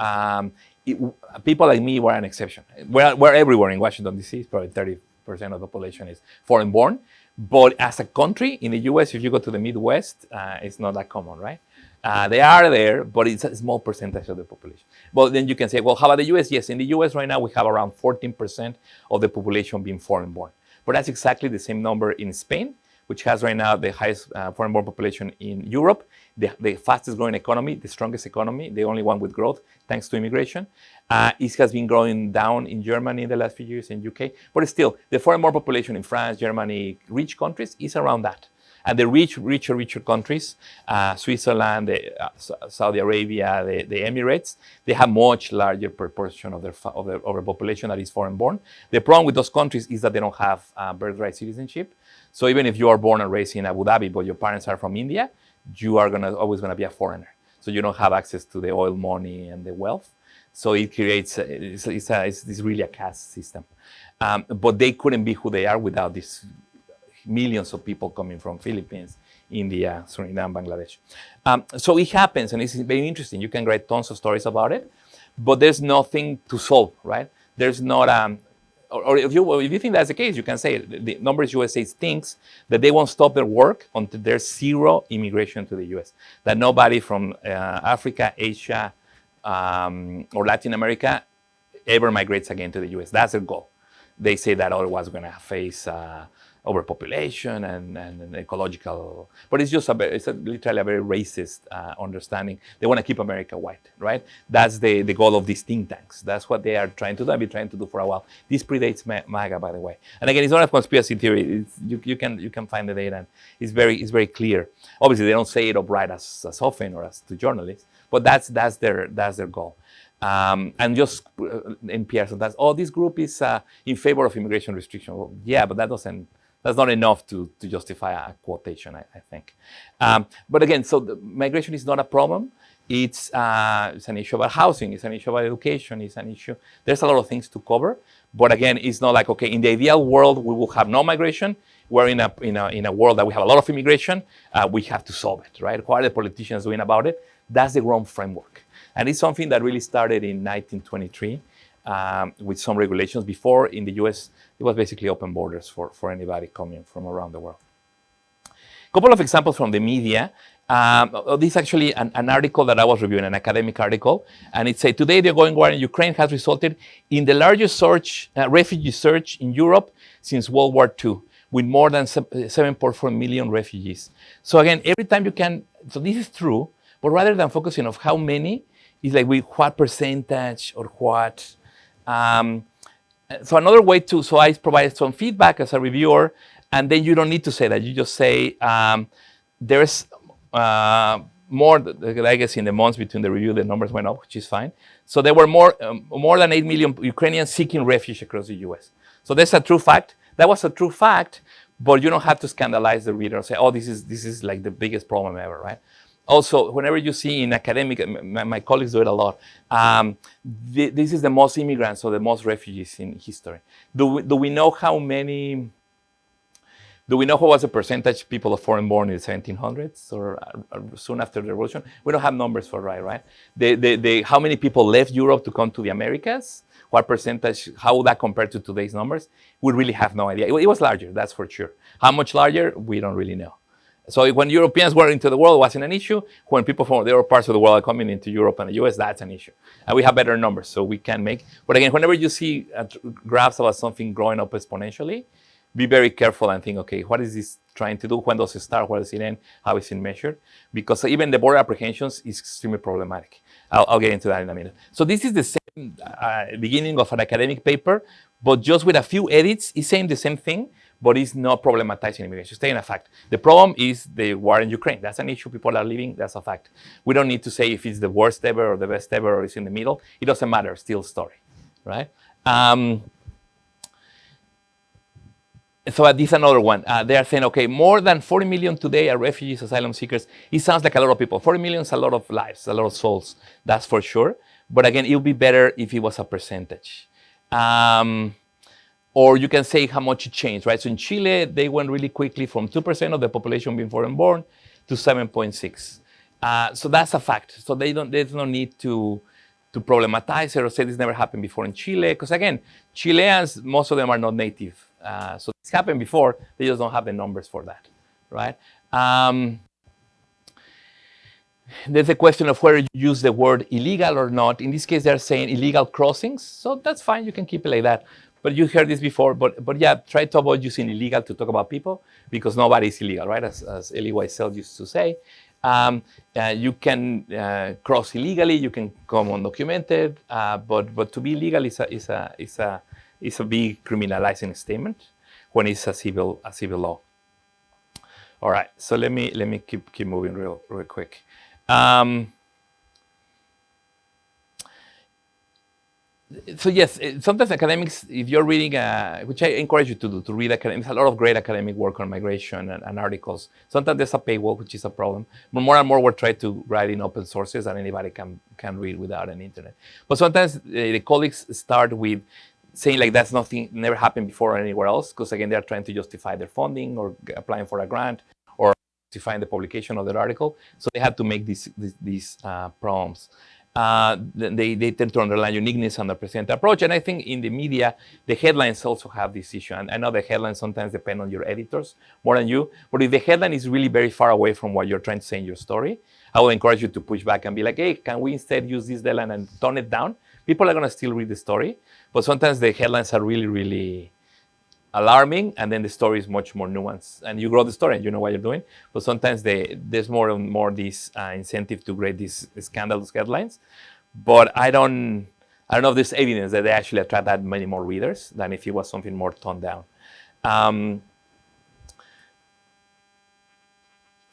people like me were an exception. We're everywhere in Washington, D.C. Probably 30% of the population is foreign-born. But as a country, in the U.S., if you go to the Midwest, it's not that common, right? They are there, but it's a small percentage of the population. But then you can say, well, how about the U.S.? Yes, in the U.S. right now, we have around 14% of the population being foreign-born. But that's exactly the same number in Spain, which has right now the highest foreign-born population in Europe, the fastest growing economy, the strongest economy, the only one with growth, thanks to immigration. It has been growing down in Germany in the last few years, in UK. But still, the foreign-born population in France, Germany, rich countries is around that. And the richer countries, Switzerland, Saudi Arabia, the Emirates, they have much larger proportion of their population that is foreign-born. The problem with those countries is that they don't have birthright citizenship. So even if you are born and raised in Abu Dhabi, but your parents are from India, you are always going to be a foreigner. So you don't have access to the oil money and the wealth. So it creates, it's really a caste system. But they couldn't be who they are without this millions of people coming from Philippines, India, Suriname, Bangladesh. So it happens, and it's very interesting. You can write tons of stories about it, but there's nothing to solve, right? There's not, or if you think that's the case, you can say the Numbers USA thinks that they won't stop their work until there's zero immigration to the US. That nobody from Africa, Asia, or Latin America ever migrates again to the US. That's their goal. They say that otherwise we're going to face overpopulation and ecological, but it's just literally a very racist understanding. They want to keep America white, right? That's the goal of these think tanks. That's what they are trying to do. I've been trying to do for a while. This predates MAGA, by the way. And again, it's not a conspiracy theory. You can find the data, and it's very clear. Obviously, they don't say it upright as often or as to journalists, but that's their goal. And just NPR sometimes, this group is in favor of immigration restriction. Well, yeah, but that's not enough to justify a quotation, I think. But again, so the migration is not a problem. It's an issue about housing. It's an issue about education. It's an issue. There's a lot of things to cover. But again, it's not like, okay, in the ideal world, we will have no migration. We're in a world that we have a lot of immigration. We have to solve it, right? What are the politicians doing about it? That's the wrong framework. And it's something that really started in 1923 with some regulations. Before, in the US, it was basically open borders for anybody coming from around the world. A couple of examples from the media. This is actually an article that I was reviewing, an academic article. And it said, today the ongoing war in Ukraine has resulted in the largest refugee surge in Europe since World War II, with more than 7.4 million refugees. So again, every time you can, so this is true, but rather than focusing on how many, it's like with what percentage or what. So another way so I provided some feedback as a reviewer, and then you don't need to say that. You just say there's more, I guess in the months between the review, the numbers went up, which is fine. So there were more than 8 million Ukrainians seeking refuge across the US. So that's a true fact. That was a true fact, but you don't have to scandalize the reader and say, this is like the biggest problem ever, right? Also, whenever you see in academic, my colleagues do it a lot, this is the most immigrants or the most refugees in history. Do we know how many, do we know what was the percentage people of foreign-born in the 1700s or soon after the revolution? We don't have numbers for right? How many people left Europe to come to the Americas? What percentage, how would that compare to today's numbers? We really have no idea. It was larger, that's for sure. How much larger? We don't really know. So when Europeans were into the world, it wasn't an issue. When people from the other parts of the world are coming into Europe and the US, that's an issue. And we have better numbers, so we can make. But again, whenever you see graphs about something growing up exponentially, be very careful and think, okay, what is this trying to do? When does it start? Where does it end? How is it measured? Because even the border apprehensions is extremely problematic. I'll get into that in a minute. So this is the same beginning of an academic paper, but just with a few edits. It's saying the same thing, but it's not problematizing immigration. Staying a fact. The problem is the war in Ukraine. That's an issue. People are leaving. That's a fact. We don't need to say if it's the worst ever or the best ever or it's in the middle. It doesn't matter. Still story, right? So this is another one. They are saying, okay, more than 40 million today are refugees, asylum seekers. It sounds like a lot of people. 40 million is a lot of lives, a lot of souls. That's for sure. But again, it would be better if it was a percentage. or you can say how much it changed, right? So in Chile, they went really quickly from 2% of the population being foreign born to 7.6. So that's a fact. So there's no need to problematize it or say this never happened before in Chile. Because again, Chileans, most of them are not native. So this happened before, they just don't have the numbers for that, right? There's a question of whether you use the word illegal or not. In this case, they're saying illegal crossings. So that's fine, you can keep it like that. But you heard this before, but yeah, try to avoid using illegal to talk about people because nobody is illegal, right? As Elie Wiesel used to say. You can cross illegally, you can come undocumented, but to be illegal is a big criminalizing statement when it's a civil law. All right, so let me keep moving real quick. So yes, sometimes academics, if you're reading, which I encourage you to do, to read academics, a lot of great academic work on migration and articles. Sometimes there's a paywall, which is a problem. But more and more we're trying to write in open sources that anybody can read without an internet. But sometimes the colleagues start with saying like that's nothing, never happened before or anywhere else, because again, they're trying to justify their funding or applying for a grant or justifying the publication of their article. So they have to make these problems. They tend to underline uniqueness and the present approach. And I think in the media, the headlines also have this issue. And I know the headlines sometimes depend on your editors more than you. But if the headline is really very far away from what you're trying to say in your story, I will encourage you to push back and be like, hey, can we instead use this headline and tone it down? People are going to still read the story. But sometimes the headlines are really, really alarming, and then the story is much more nuanced. And you grow the story and you know what you're doing. But sometimes there's more and more this incentive to grade these scandalous headlines. But I don't know if there's evidence that they actually attract that many more readers than if it was something more toned down. All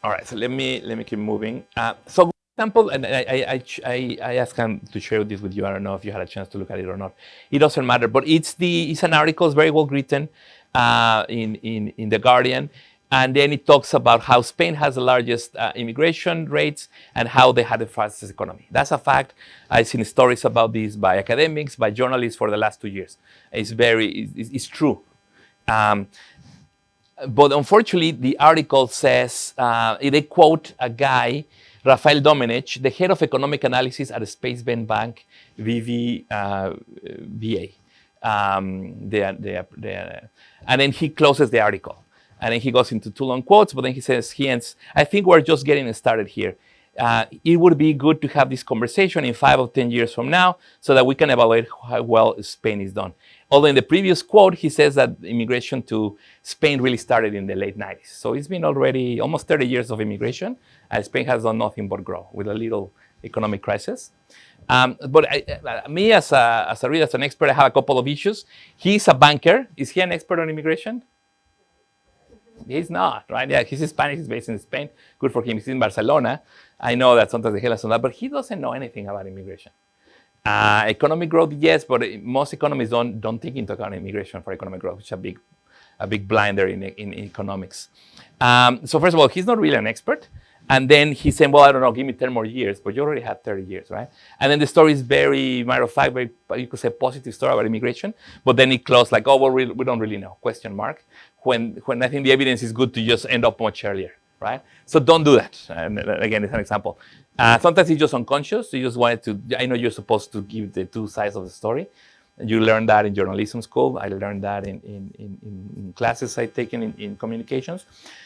right, so let me keep moving. So example, and I asked him to share this with you. I don't know if you had a chance to look at it or not. It doesn't matter, but it's an article. It's very well written in The Guardian, and then it talks about how Spain has the largest immigration rates and how they had the fastest economy. That's a fact. I've seen stories about this by academics, by journalists for the last 2 years. It's true. But unfortunately, the article says, they quote a guy, Rafael Domenech, the head of economic analysis at the Space-Based Bank, BBVA. And then he closes the article. And then he goes into 2 long quotes, but then he says, he ends, I think we're just getting started here. It would be good to have this conversation in 5 or 10 years from now so that we can evaluate how well Spain is done. Although in the previous quote, he says that immigration to Spain really started in the late 90s. So it's been already almost 30 years of immigration, and Spain has done nothing but grow with a little economic crisis. But me as a reader, as an expert, I have a couple of issues. He's a banker. Is he an expert on immigration? He's not, right? Yeah, he's Spanish, he's based in Spain. Good for him. He's in Barcelona. I know that sometimes the headlines on that, but he doesn't know anything about immigration. Economic growth, yes, but most economists don't take into account immigration for economic growth, which is a big blinder in economics. So first of all, he's not really an expert. And then he's saying, well, I don't know, give me 10 more years, but you already have 30 years, right? And then the story is very matter of fact, very, you could say, positive story about immigration, but then it closed like, oh, well, we don't really know, question mark, when I think the evidence is good to just end up much earlier, right? So don't do that. And again, it's an example. Sometimes he's just unconscious. You just wanted to, I know you're supposed to give the 2 sides of the story. You learn that in journalism school. I learned that in classes I've taken in communications.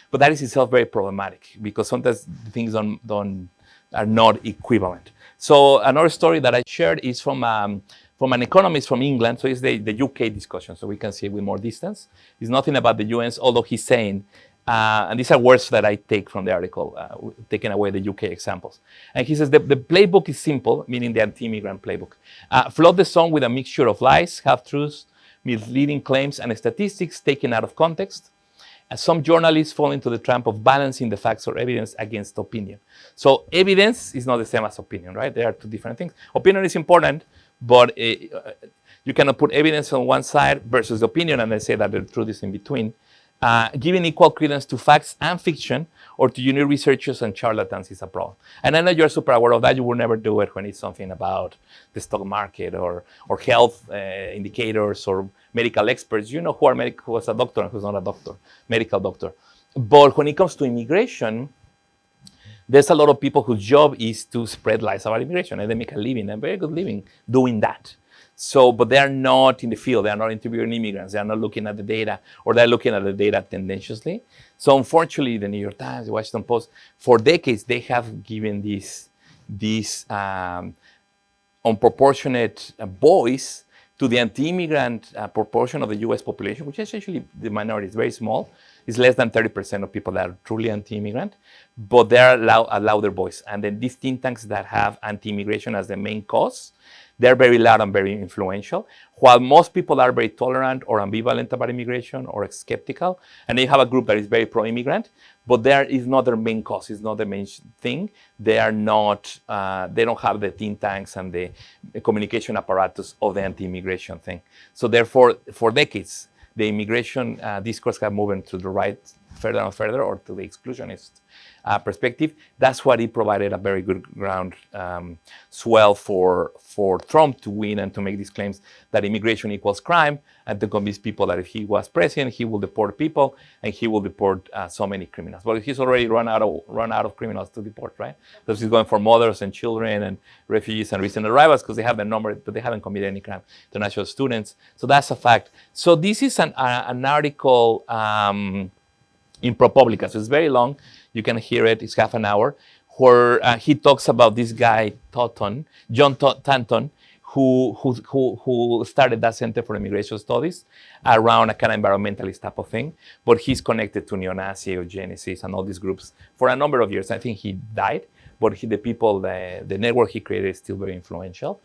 But that is itself very problematic because sometimes things are not equivalent. So another story that I shared is from an economist from England. So it's the UK discussion, so we can see it with more distance. It's nothing about the US, although he's saying, and these are words that I take from the article, taking away the UK examples. And he says the playbook is simple, meaning the anti-immigrant playbook. Flood the song with a mixture of lies, half-truths, misleading claims, and statistics taken out of context. Some journalists fall into the trap of balancing the facts or evidence against opinion. So evidence is not the same as opinion, right? They are 2 different things. Opinion is important, but you cannot put evidence on one side versus opinion and then say that the truth is in between. Giving equal credence to facts and fiction or to unique researchers and charlatans is a problem. And I know you're super aware of that. You will never do it when it's something about the stock market or health indicators or medical experts. You know who is a doctor and who's not a doctor, medical doctor. But when it comes to immigration, there's a lot of people whose job is to spread lies about immigration, and they make a living, a very good living, doing that. So, but they are not in the field. They are not interviewing immigrants. They are not looking at the data, or they're looking at the data tendentiously. So, unfortunately, the New York Times, the Washington Post, for decades, they have given this unproportionate voice to the anti-immigrant proportion of the U.S. population, which is actually the minority. It's very small. It's less than 30% of people that are truly anti-immigrant, but they're a louder voice. And then these think tanks that have anti-immigration as the main cause, they're very loud and very influential. While most people are very tolerant or ambivalent about immigration or skeptical, and they have a group that is very pro-immigrant, but there is not their main cause, it's not the main thing. They are not, they don't have the think tanks and the communication apparatus of the anti-immigration thing. So therefore, for decades, the immigration discourse have moved to the right further and further, or to the exclusionist perspective. That's what it provided a very good ground swell for Trump to win and to make these claims that immigration equals crime, and to convince people that if he was president, he will deport people and he will deport so many criminals. But he's already run out of criminals to deport, right? Because he's going for mothers and children and refugees and recent arrivals because they have the number, but they haven't committed any crime. International students. So that's a fact. So this is an article in ProPublica. So it's very long. You can hear it. It's half an hour, where he talks about this guy John Tanton, who started that Center for Immigration Studies around a kind of environmentalist type of thing. But he's connected to neo-Nazi, eugenesis, and all these groups for a number of years. I think he died, but the network he created is still very influential.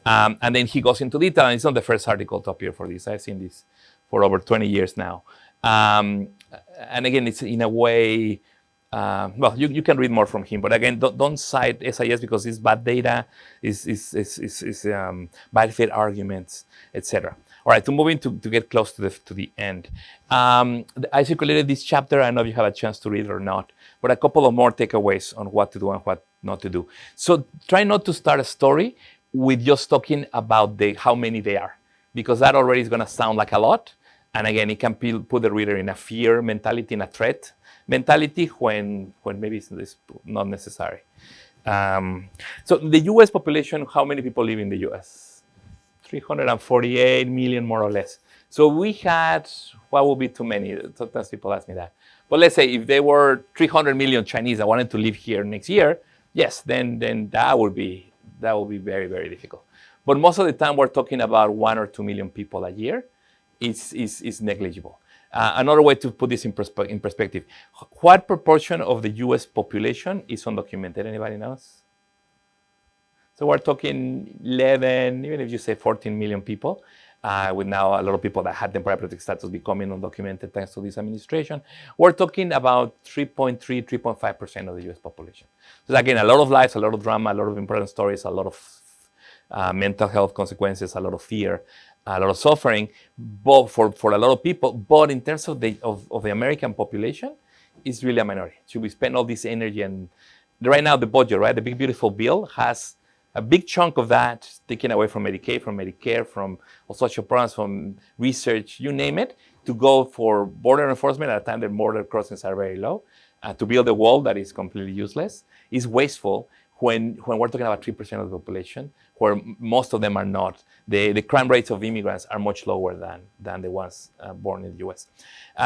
And then he goes into detail, and it's not the first article to appear for this. I've seen this for over 20 years now. And again, it's in a way, well, you can read more from him, but again, don't cite SIS because it's bad data, is bad faith arguments, etc. All right, to moving to get close to the end. I circulated this chapter. I don't know if you have a chance to read it or not, but a couple of more takeaways on what to do and what not to do. So try not to start a story with just talking about how many they are, because that already is going to sound like a lot. And again, it can put the reader in a fear mentality, in a threat mentality, when maybe it's not necessary. So the U.S. population, how many people live in the U.S.? 348 million, more or less. So we had, what would be too many? Sometimes people ask me that. But let's say if there were 300 million Chinese that wanted to live here next year, yes, then that would be very, very difficult. But most of the time, we're talking about 1 or 2 million people a year. Is negligible. Another way to put this in perspective, what proportion of the U.S. population is undocumented? Anybody knows? So we're talking 11, even if you say 14 million people, with now a lot of people that had temporary protected status becoming undocumented thanks to this administration. We're talking about 3.3, 3.5% of the U.S. population. So again, a lot of lives, a lot of drama, a lot of important stories, a lot of mental health consequences, a lot of fear, a lot of suffering, both for a lot of people. But in terms of the American population, it's really a minority. Should we spend all this energy? And right now, the budget, right, the big beautiful bill has a big chunk of that taken away from Medicaid, from Medicare, from all social programs, from research, you name it, to go for border enforcement at a time that border crossings are very low, to build a wall that is completely useless, is wasteful. When we're talking about 3% of the population, where most of them are not, the crime rates of immigrants are much lower than the ones born in the U.S.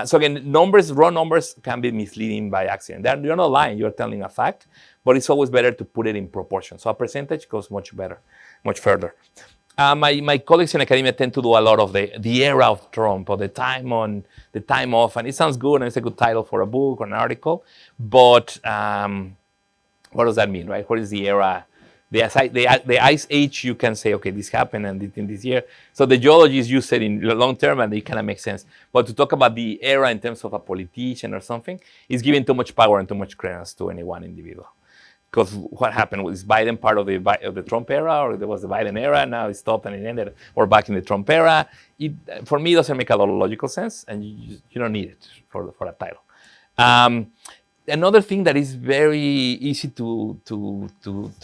So again, raw numbers can be misleading by accident. You're not lying, you're telling a fact, but it's always better to put it in proportion. So a percentage goes much better, much further. My colleagues in academia tend to do a lot of the era of Trump, or the time on, the time off, and it sounds good and it's a good title for a book or an article, but what does that mean, right? What is the era? The ice age, you can say, okay, this happened and in this year. So the geologists use it in the long term and it kind of makes sense. But to talk about the era in terms of a politician or something is giving too much power and too much credence to any one individual. because what happened was Biden part of the Trump era, or there was the Biden era, now it stopped and it ended, or back in the Trump era. For me, it doesn't make a lot of logical sense, and you don't need it for a title. Another thing that is very easy to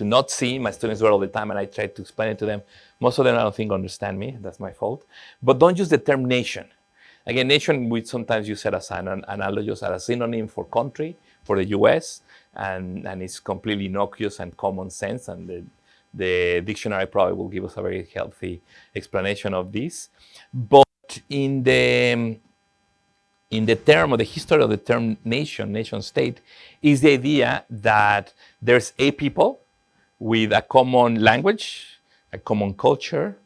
not see, my students do it all the time, and I try to explain it to them. Most of them, I don't think, understand me. That's my fault. But don't use the term nation. Again, nation, we sometimes use it as an analogous, as a synonym for country, for the U.S., and it's completely innocuous and common sense, and the dictionary probably will give us a very healthy explanation of this. But in the term, or the history of the term nation state, is the idea that there's a people with a common language, a common culture,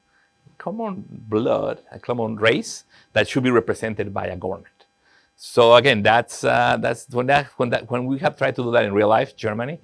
common blood, a common race that should be represented by a government. So again, that's when we have tried to do that in real life, Germany,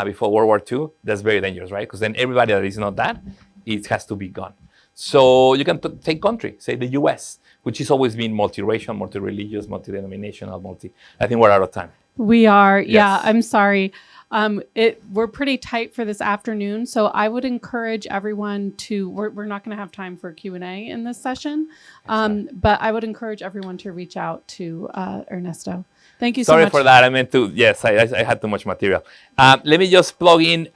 before World War II, that's very dangerous, right? Because then everybody that is not that, it has to be gone. So you can take country, say the U.S., which has always been multiracial, multi-religious, multi-denominational, I think we're out of time. We are. Yes. Yeah, I'm sorry. We're pretty tight for this afternoon, so I would encourage everyone to. We're not going to have time for a Q&A in this session, but I would encourage everyone to reach out to Ernesto. Thank you so much. Sorry for that. I meant to. Yes, I had too much material. Let me just plug in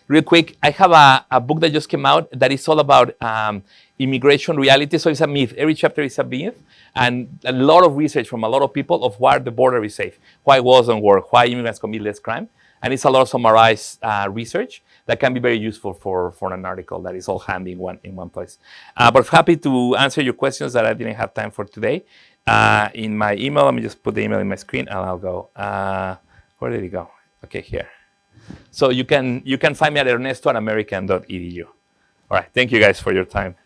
real quick. I have a book that just came out that is all about immigration reality. So it's a myth. Every chapter is a myth, and a lot of research from a lot of people of why the border is safe, why it doesn't work, why immigrants commit less crime. And it's a lot of summarized research that can be very useful for an article that is all handy in one place. But happy to answer your questions that I didn't have time for today. In my email, let me just put the email in my screen, and I'll go. Where did it go? Okay, here. So you can find me at ernesto@american.edu. All right, thank you guys for your time.